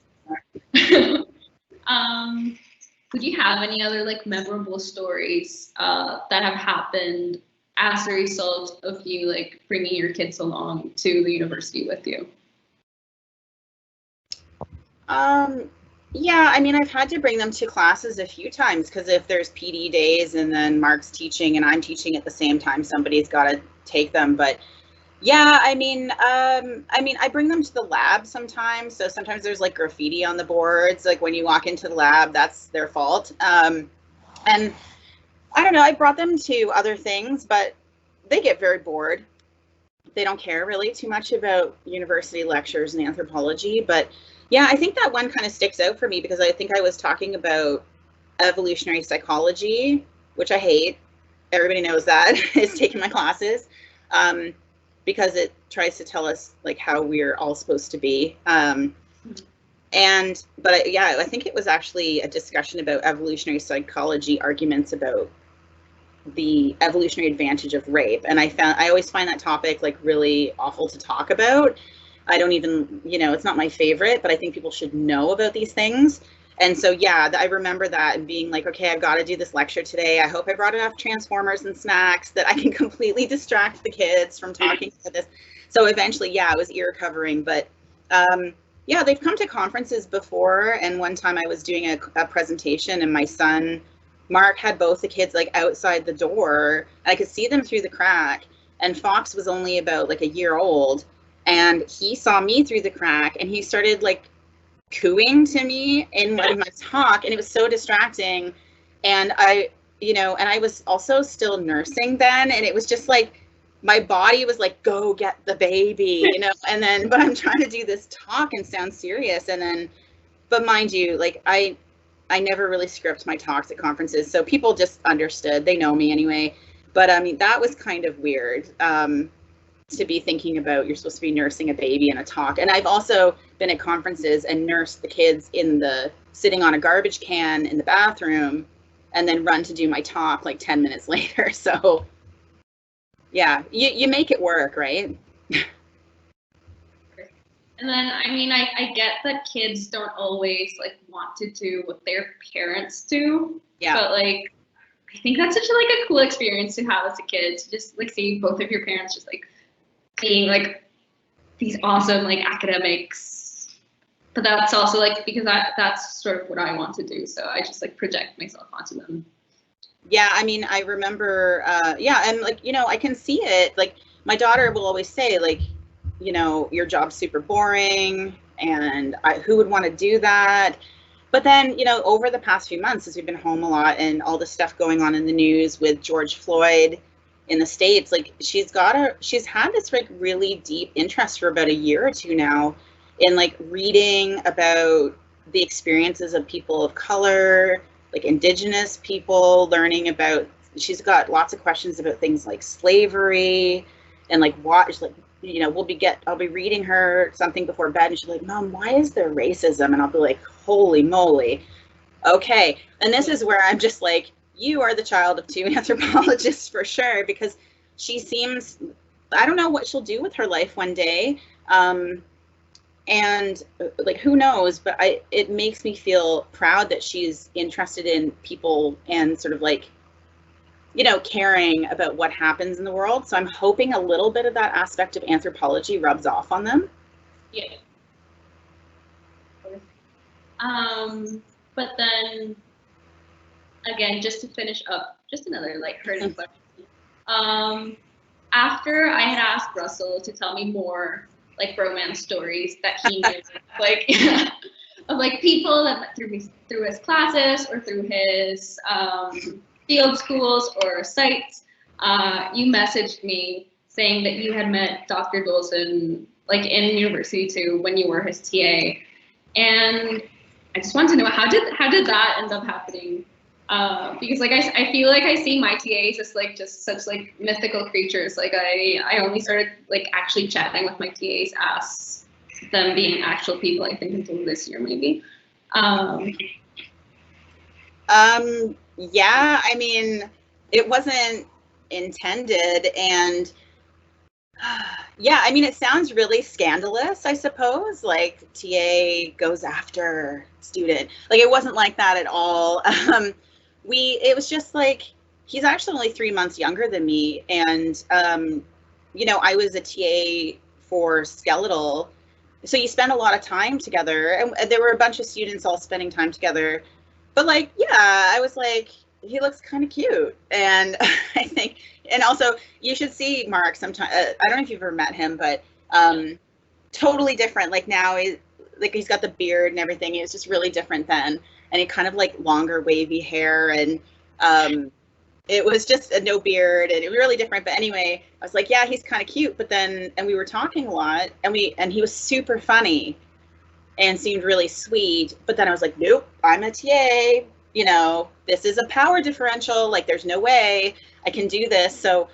Would you have any other like memorable stories that have happened as a result of you like bringing your kids along to the university with you? Yeah, I mean, I've had to bring them to classes a few times because if there's PD days and then Mark's teaching and I'm teaching at the same time, somebody's got to take them. But yeah, I mean, I bring them to the lab sometimes. So sometimes there's like graffiti on the boards. Like when you walk into the lab, that's their fault. And I don't know, I brought them to other things, but they get very bored. They don't care really too much about university lectures and anthropology. But Yeah, I think that one kind of sticks out for me because I think I was talking about evolutionary psychology, which I hate. Everybody knows that is taking my classes, because it tries to tell us like how we're all supposed to be. Yeah, I think it was actually a discussion about evolutionary psychology arguments about the evolutionary advantage of rape. And I always find that topic like really awful to talk about. I don't even, it's not my favorite, but I think people should know about these things. And so, yeah, I remember that and being like, okay, I've got to do this lecture today. I hope I brought enough Transformers and snacks that I can completely distract the kids from talking about this. So eventually, yeah, it was ear covering. But yeah, they've come to conferences before. And one time I was doing a presentation and my son, Mark, had both the kids like outside the door. I could see them through the crack. And Fox was only about like a year old. And he saw me through the crack and he started like cooing to me in my talk, and it was so distracting. And I was also still nursing then, and it was just like my body was like, go get the baby, and then but I'm trying to do this talk and sound serious, and then but mind you, like I never really script my talks at conferences, so people just understood. They know me anyway. But I mean, that was kind of weird. To be thinking about you're supposed to be nursing a baby in a talk. And I've also been at conferences and nursed the kids sitting on a garbage can in the bathroom and then run to do my talk like 10 minutes later. So yeah, you make it work, right? And then, I mean, I get that kids don't always like want to do what their parents do. Yeah. But like, I think that's such a cool experience to have as a kid, to just like see both of your parents just like being like these awesome like academics, but that's also like because that's sort of what I want to do, so I just like project myself onto them. Yeah, I mean, I remember and like I can see it. Like my daughter will always say like, your job's super boring, and who would want to do that? But then over the past few months, as we've been home a lot and all the stuff going on in the news with George Floyd in the States, like she's had this like really deep interest for about a year or two now in like reading about the experiences of people of color, like Indigenous people, learning about, she's got lots of questions about things like slavery and like what, like, I'll be reading her something before bed and she's like, Mom, why is there racism? And I'll be like, holy moly. Okay. And this is where I'm just like, you are the child of two anthropologists for sure, because she seems, I don't know what she'll do with her life one day. And like, who knows, but it makes me feel proud that she's interested in people and sort of like, caring about what happens in the world. So I'm hoping a little bit of that aspect of anthropology rubs off on them. Yeah. But then, again, just to finish up, just another like hurting question. After I had asked Russell to tell me more like romance stories that he knew, like of like people that went through his classes or through his field schools or sites, you messaged me saying that you had met Dr. Dolson like in university too when you were his TA, and I just want to know how did that end up happening? Because like I feel like I see my TAs as like just such like mythical creatures. Like I only started like actually chatting with my TAs as them being actual people, I think, until this year maybe. Yeah, I mean, it wasn't intended, and yeah, I mean, it sounds really scandalous, I suppose, like TA goes after student. Like, it wasn't like that at all. It was just like, he's actually only 3 months younger than me, and I was a TA for skeletal, so you spend a lot of time together, and there were a bunch of students all spending time together. But like, yeah, I was like, he looks kind of cute. And I think, and also you should see Mark sometime. I don't know if you've ever met him, but totally different. Like now he's got the beard and everything. It was just really different then. And he kind of like longer wavy hair, and it was just a no beard, and it was really different. But anyway, I was like, yeah, he's kind of cute. But then, and we were talking a lot, and he was super funny. and seemed really sweet. But then I was like, nope, I'm a TA. You know, this is a power differential. Like, there's no way I can do this. So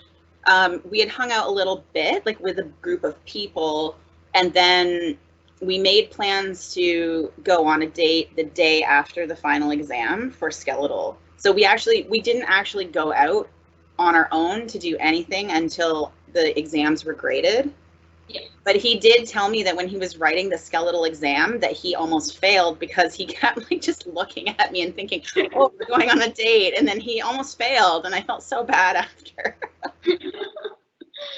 we had hung out a little bit, like with a group of people, and then we made plans to go on a date the day after the final exam for skeletal. So we didn't actually go out on our own to do anything until the exams were graded. Yeah. But he did tell me that when he was writing the skeletal exam that he almost failed because he kept like just looking at me and thinking, oh, we're going on a date. And then he almost failed. And I felt so bad after.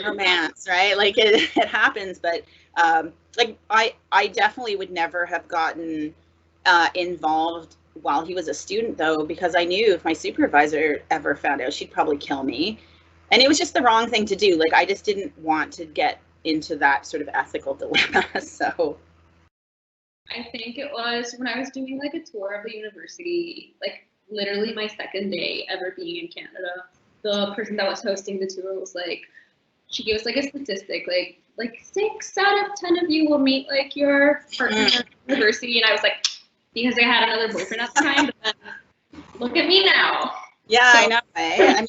Romance, right? Like it happens. But like I definitely would never have gotten involved while he was a student, though, because I knew if my supervisor ever found out, she'd probably kill me. And it was just the wrong thing to do. Like, I just didn't want to get into that sort of ethical dilemma. So I think it was when I was doing like a tour of the university, like literally my second day ever being in Canada, the person that was hosting the tour was like, she gave us like a statistic, like 6 out of 10 of you will meet like your partner at university. And I was like, because I had another boyfriend at the time, but then look at me now. yeah, So, I know. I mean,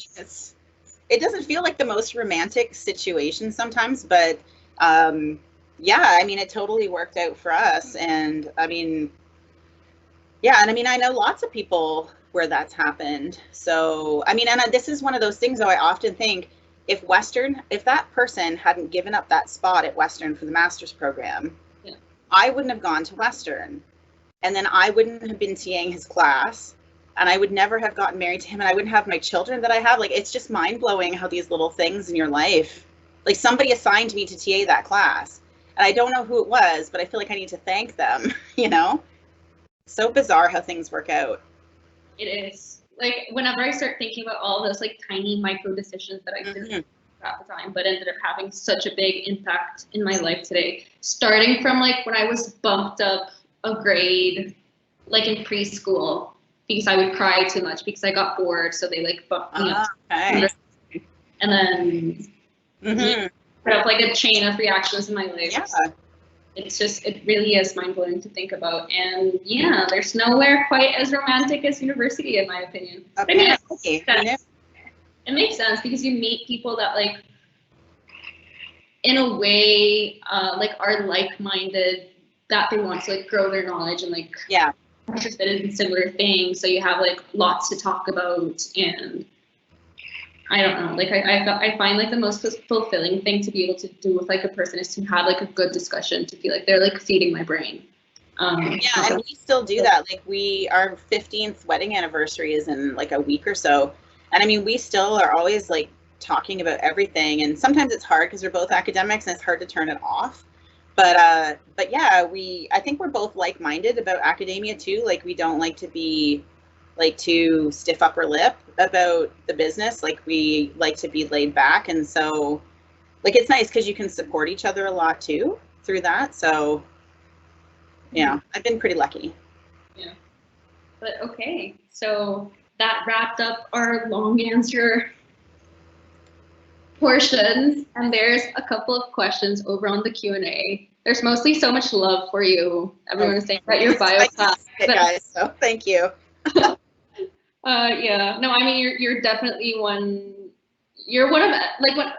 it doesn't feel like the most romantic situation sometimes, but yeah, I mean, it totally worked out for us. And I mean, yeah, and I mean, I know lots of people where that's happened. So, I mean, and this is one of those things, though, I often think if that person hadn't given up that spot at Western for the master's program, yeah. I wouldn't have gone to Western. And then I wouldn't have been TAing his class. And I would never have gotten married to him, and I wouldn't have my children that I have. Like, it's just mind-blowing how these little things in your life, like somebody assigned me to TA that class, and I don't know who it was, but I feel like I need to thank them, you know? So bizarre how things work out. It is. Like, whenever I start thinking about all those like tiny micro decisions that I didn't at the time, but ended up having such a big impact in my life today, starting from like when I was bumped up a grade, like in preschool, because I would cry too much because I got bored, so they like bumped me up. Okay. And then put up like a chain of reactions in my life. Yeah. It really is mind-blowing to think about. And yeah, there's nowhere quite as romantic as university, in my opinion. Okay. I mean, it makes sense because you meet people that like, in a way, like are like-minded, that they want to like grow their knowledge and like interested in similar things. So you have like lots to talk about, and I don't know, like I find like the most fulfilling thing to be able to do with like a person is to have like a good discussion, to feel like they're like feeding my brain. And we still do that. Like our 15th wedding anniversary is in like a week or so. And I mean, we still are always like talking about everything. And sometimes it's hard because we're both academics and it's hard to turn it off. But yeah, I think we're both like-minded about academia too. Like, we don't like to be like too stiff upper lip about the business. Like, we like to be laid back. And so like, it's nice because you can support each other a lot too through that. So yeah, I've been pretty lucky. Yeah. But okay, so that wrapped up our long answer portions, and there's a couple of questions over on the Q&A. There's mostly so much love for you. Everyone is saying that your bio class. Guys, so thank you. Yeah, no, I mean, you're definitely you're one of, like, when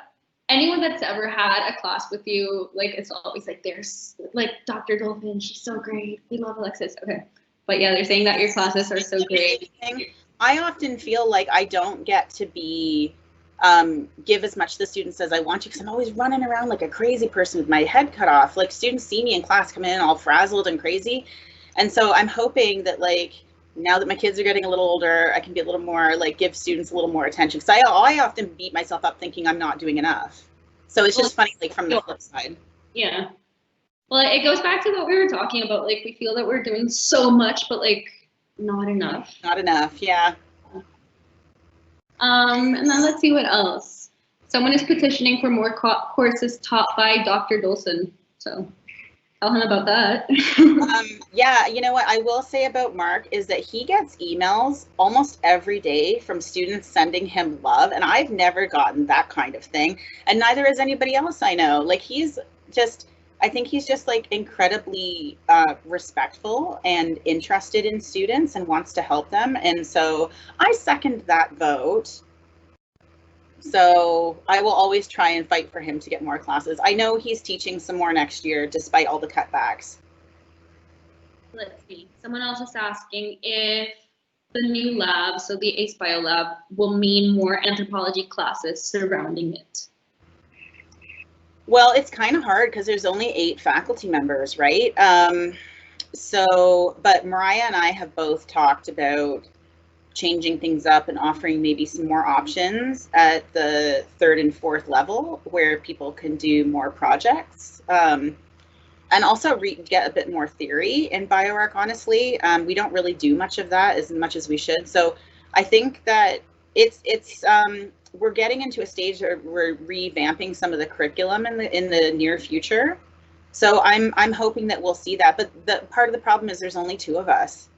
anyone that's ever had a class with you, like, it's always like, there's like Dr. Dolphin, she's so great, we love Alexis. Okay, but yeah, they're saying that your classes are so great. I often feel like I don't get to be give as much to the students as I want to, because I'm always running around like a crazy person with my head cut off. Like, students see me in class come in all frazzled and crazy, and so I'm hoping that, like, now that my kids are getting a little older, I can be a little more, like, give students a little more attention, because I often beat myself up thinking I'm not doing enough. So it's just funny, like, from the flip side. Yeah. Well, it goes back to what we were talking about. Like, we feel that we're doing so much, but like not enough. Not enough, yeah. And then let's see what else. Someone is petitioning for more courses taught by Dr. Dolson. So tell him about that. Yeah, you know what I will say about Mark is that he gets emails almost every day from students sending him love, and I've never gotten that kind of thing, and neither has anybody else I know. Like, he's just, I think he's just like incredibly respectful and interested in students and wants to help them. And so I second that vote. So I will always try and fight for him to get more classes. I know he's teaching some more next year despite all the cutbacks. Let's see. Someone else is asking if the new lab, so the ACE Bio Lab, will mean more anthropology classes surrounding it. Well, it's kind of hard because there's only 8 faculty members, right? But Mariah and I have both talked about changing things up and offering maybe some more options at the 3rd and 4th level where people can do more projects. And also get a bit more theory in bioarc, honestly. We don't really do much of that as much as we should. So I think that we're getting into a stage where we're revamping some of the curriculum in the near future. So I'm hoping that we'll see that. But the part of the problem is there's only 2 of us.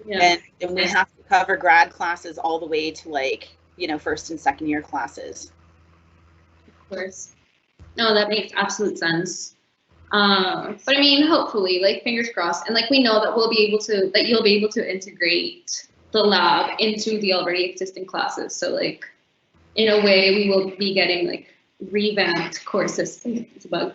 Yeah. And we have to cover grad classes all the way to like, you know, 1st and 2nd year classes. Of course. No, that makes absolute sense. But I mean, hopefully, like fingers crossed, and like we know that you'll be able to integrate the lab into the already existing classes. So like, in a way, we will be getting like revamped courses. It's a bug.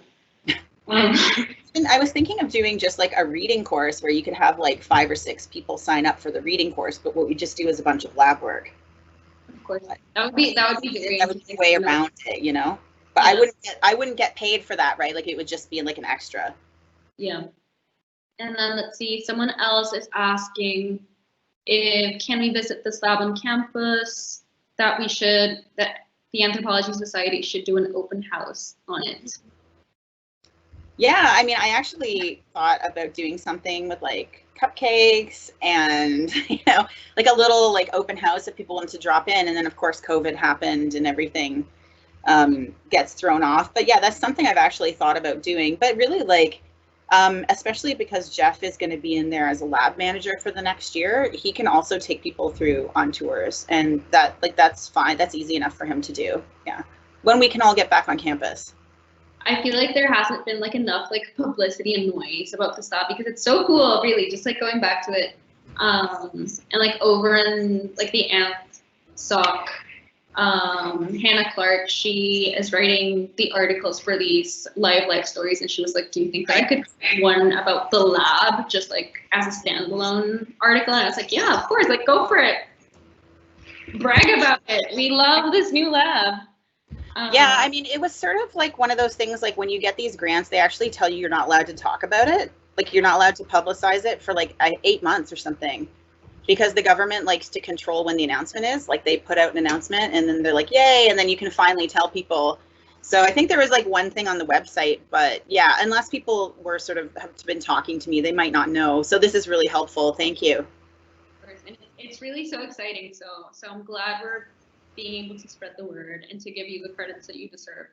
I was thinking of doing just like a reading course where you could have like 5 or 6 people sign up for the reading course, but what we just do is a bunch of lab work. Of course, that would be very that would be way around it, you know. But yeah. I wouldn't get paid for that, right? Like it would just be like an extra. Yeah. And then let's see, someone else is asking if can we visit this lab on campus, that the Anthropology Society should do an open house on it. Yeah, I mean, I actually thought about doing something with like cupcakes and, you know, like a little like open house if people wanted to drop in. And then of course, COVID happened and everything gets thrown off. But yeah, that's something I've actually thought about doing. But really, like, especially because Jeff is going to be in there as a lab manager for the next year, he can also take people through on tours, and that's fine. That's easy enough for him to do. Yeah, when we can all get back on campus. I feel like there hasn't been like enough like publicity and noise about this lab because it's so cool, really. Just like going back to it, and like over in like the ANTSOC. Hannah Clark, she is writing the articles for these live stories, and she was like, do you think that I could write one about the lab just like as a standalone article? And I was like, yeah, of course, like go for it, brag about it, we love this new lab. Yeah, I mean, it was sort of like one of those things, like when you get these grants, they actually tell you you're not allowed to talk about it, like you're not allowed to publicize it for like 8 months or something. Because the government likes to control when the announcement is, like they put out an announcement and then they're like, yay, and then you can finally tell people. So I think there was like one thing on the website, but yeah, unless people were sort of have been talking to me, they might not know. So this is really helpful. Thank you. It's really so exciting. So I'm glad we're being able to spread the word and to give you the credits that you deserve.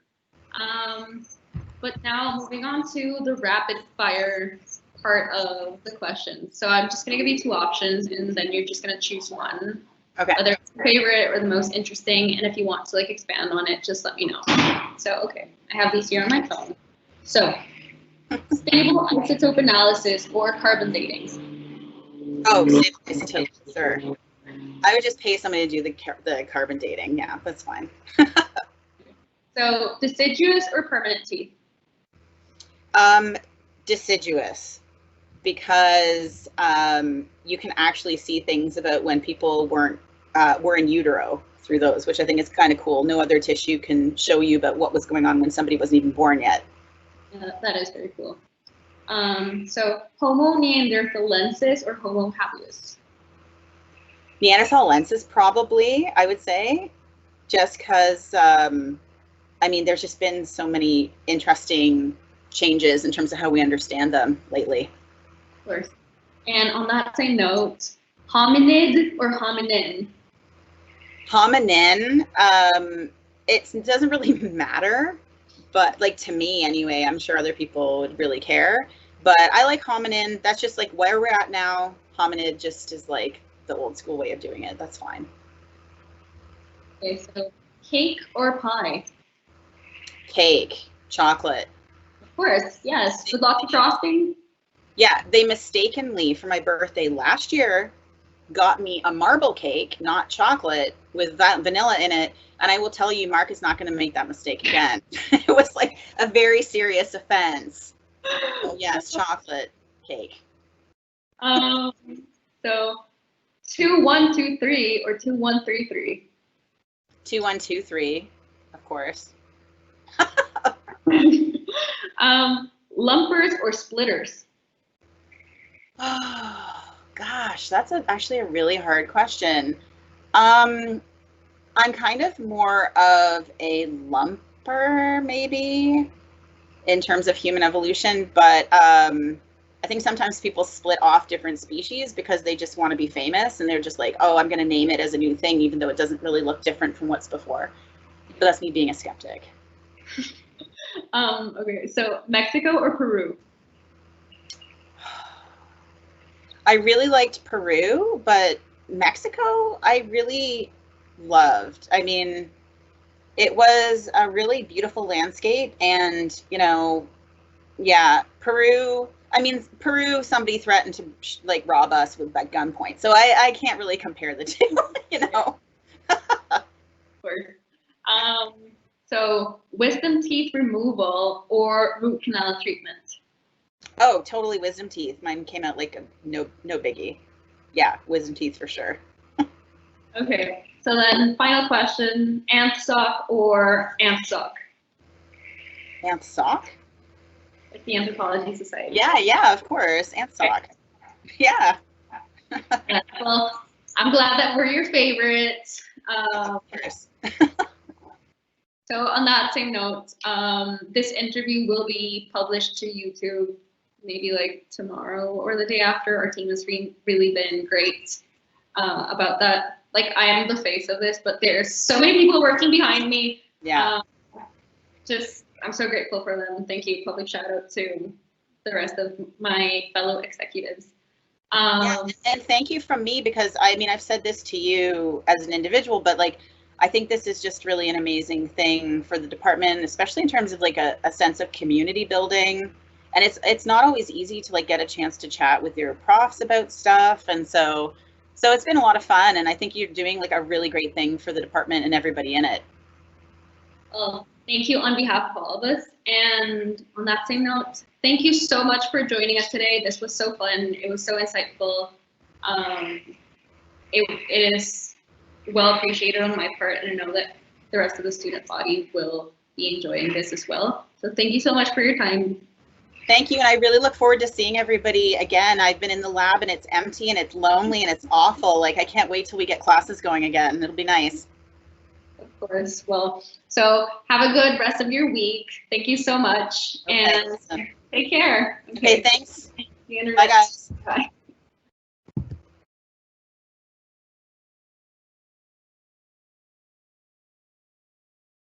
But now moving on to the rapid fire part of the questions. So I'm just going to give you 2 options, and then you're just going to choose one. Okay. Whether it's your favorite or the most interesting, and if you want to like expand on it, just let me know. So okay, I have these here on my phone. So stable isotope analysis or carbon dating? Oh, stable isotope, sure. I would just pay somebody to do the carbon dating. Yeah, that's fine. So deciduous or permanent teeth? Deciduous. Because you can actually see things about when people were in utero through those, which I think is kind of cool. No other tissue can show you about what was going on when somebody wasn't even born yet. Yeah, that is very cool. So Homo neanderthalensis or Homo habilis? Neanderthalensis probably, I would say, just because, I mean, there's just been so many interesting changes in terms of how we understand them lately. Of course. And on that same note, hominid or hominin? Hominin, it doesn't really matter, but like to me anyway, I'm sure other people would really care, but I like hominin. That's just like where we're at now. Hominid just is like the old school way of doing it. That's fine. Okay, so cake or pie? Cake, chocolate. Of Of course, yes. With lots of frosting. Yeah, they mistakenly, for my birthday last year, got me a marble cake, not chocolate, with vanilla in it. And I will tell you, Mark is not going to make that mistake again. It was like a very serious offense. So yes, chocolate cake. So 2123 or 2133? 2123, of course. Lumpers or splitters? Oh gosh, that's actually a really hard question. I'm kind of more of a lumper, maybe, in terms of human evolution, but I think sometimes people split off different species because they just want to be famous, and they're just like, oh, I'm going to name it as a new thing, even though it doesn't really look different from what's before. But that's me being a skeptic. Okay, so Mexico or Peru? I really liked Peru, but Mexico, I really loved. I mean, it was a really beautiful landscape, and, you know, yeah, Peru, I mean, Peru, somebody threatened to like rob us with that gunpoint. So I can't really compare the two, you know. So wisdom teeth removal or root canal treatment? Oh, totally wisdom teeth. Mine came out like a no biggie. Yeah, wisdom teeth for sure. Okay, so then final question, AnthSoc or AnthSoc? AnthSoc? Like the Anthropology Society. Yeah, of course. AnthSoc. Okay. Yeah. Yeah. Well, I'm glad that we're your favorites. Of course. So on that same note, this interview will be published to YouTube maybe like tomorrow or the day after. Our team has really been great about that. Like, I am the face of this, but there's so many people working behind me. Yeah. I'm so grateful for them. Thank you. Public shout out to the rest of my fellow executives. Yeah, and thank you from me, because I mean, I've said this to you as an individual, but like, I think this is just really an amazing thing for the department, especially in terms of like a sense of community building. And it's not always easy to like get a chance to chat with your profs about stuff. And so it's been a lot of fun, and I think you're doing like a really great thing for the department and everybody in it. Well, thank you on behalf of all of us. And on that same note, thank you so much for joining us today. This was so fun. It was so insightful. It is well appreciated on my part, and I know that the rest of the student body will be enjoying this as well. So thank you so much for your time. Thank you, and I really look forward to seeing everybody again. I've been in the lab and it's empty and it's lonely and it's awful. Like, I can't wait till we get classes going again. It'll be nice. Of course. Well, so have a good rest of your week. Thank you so much. Okay, and awesome. Take care. Okay, thanks. The internet. Bye, guys. Bye.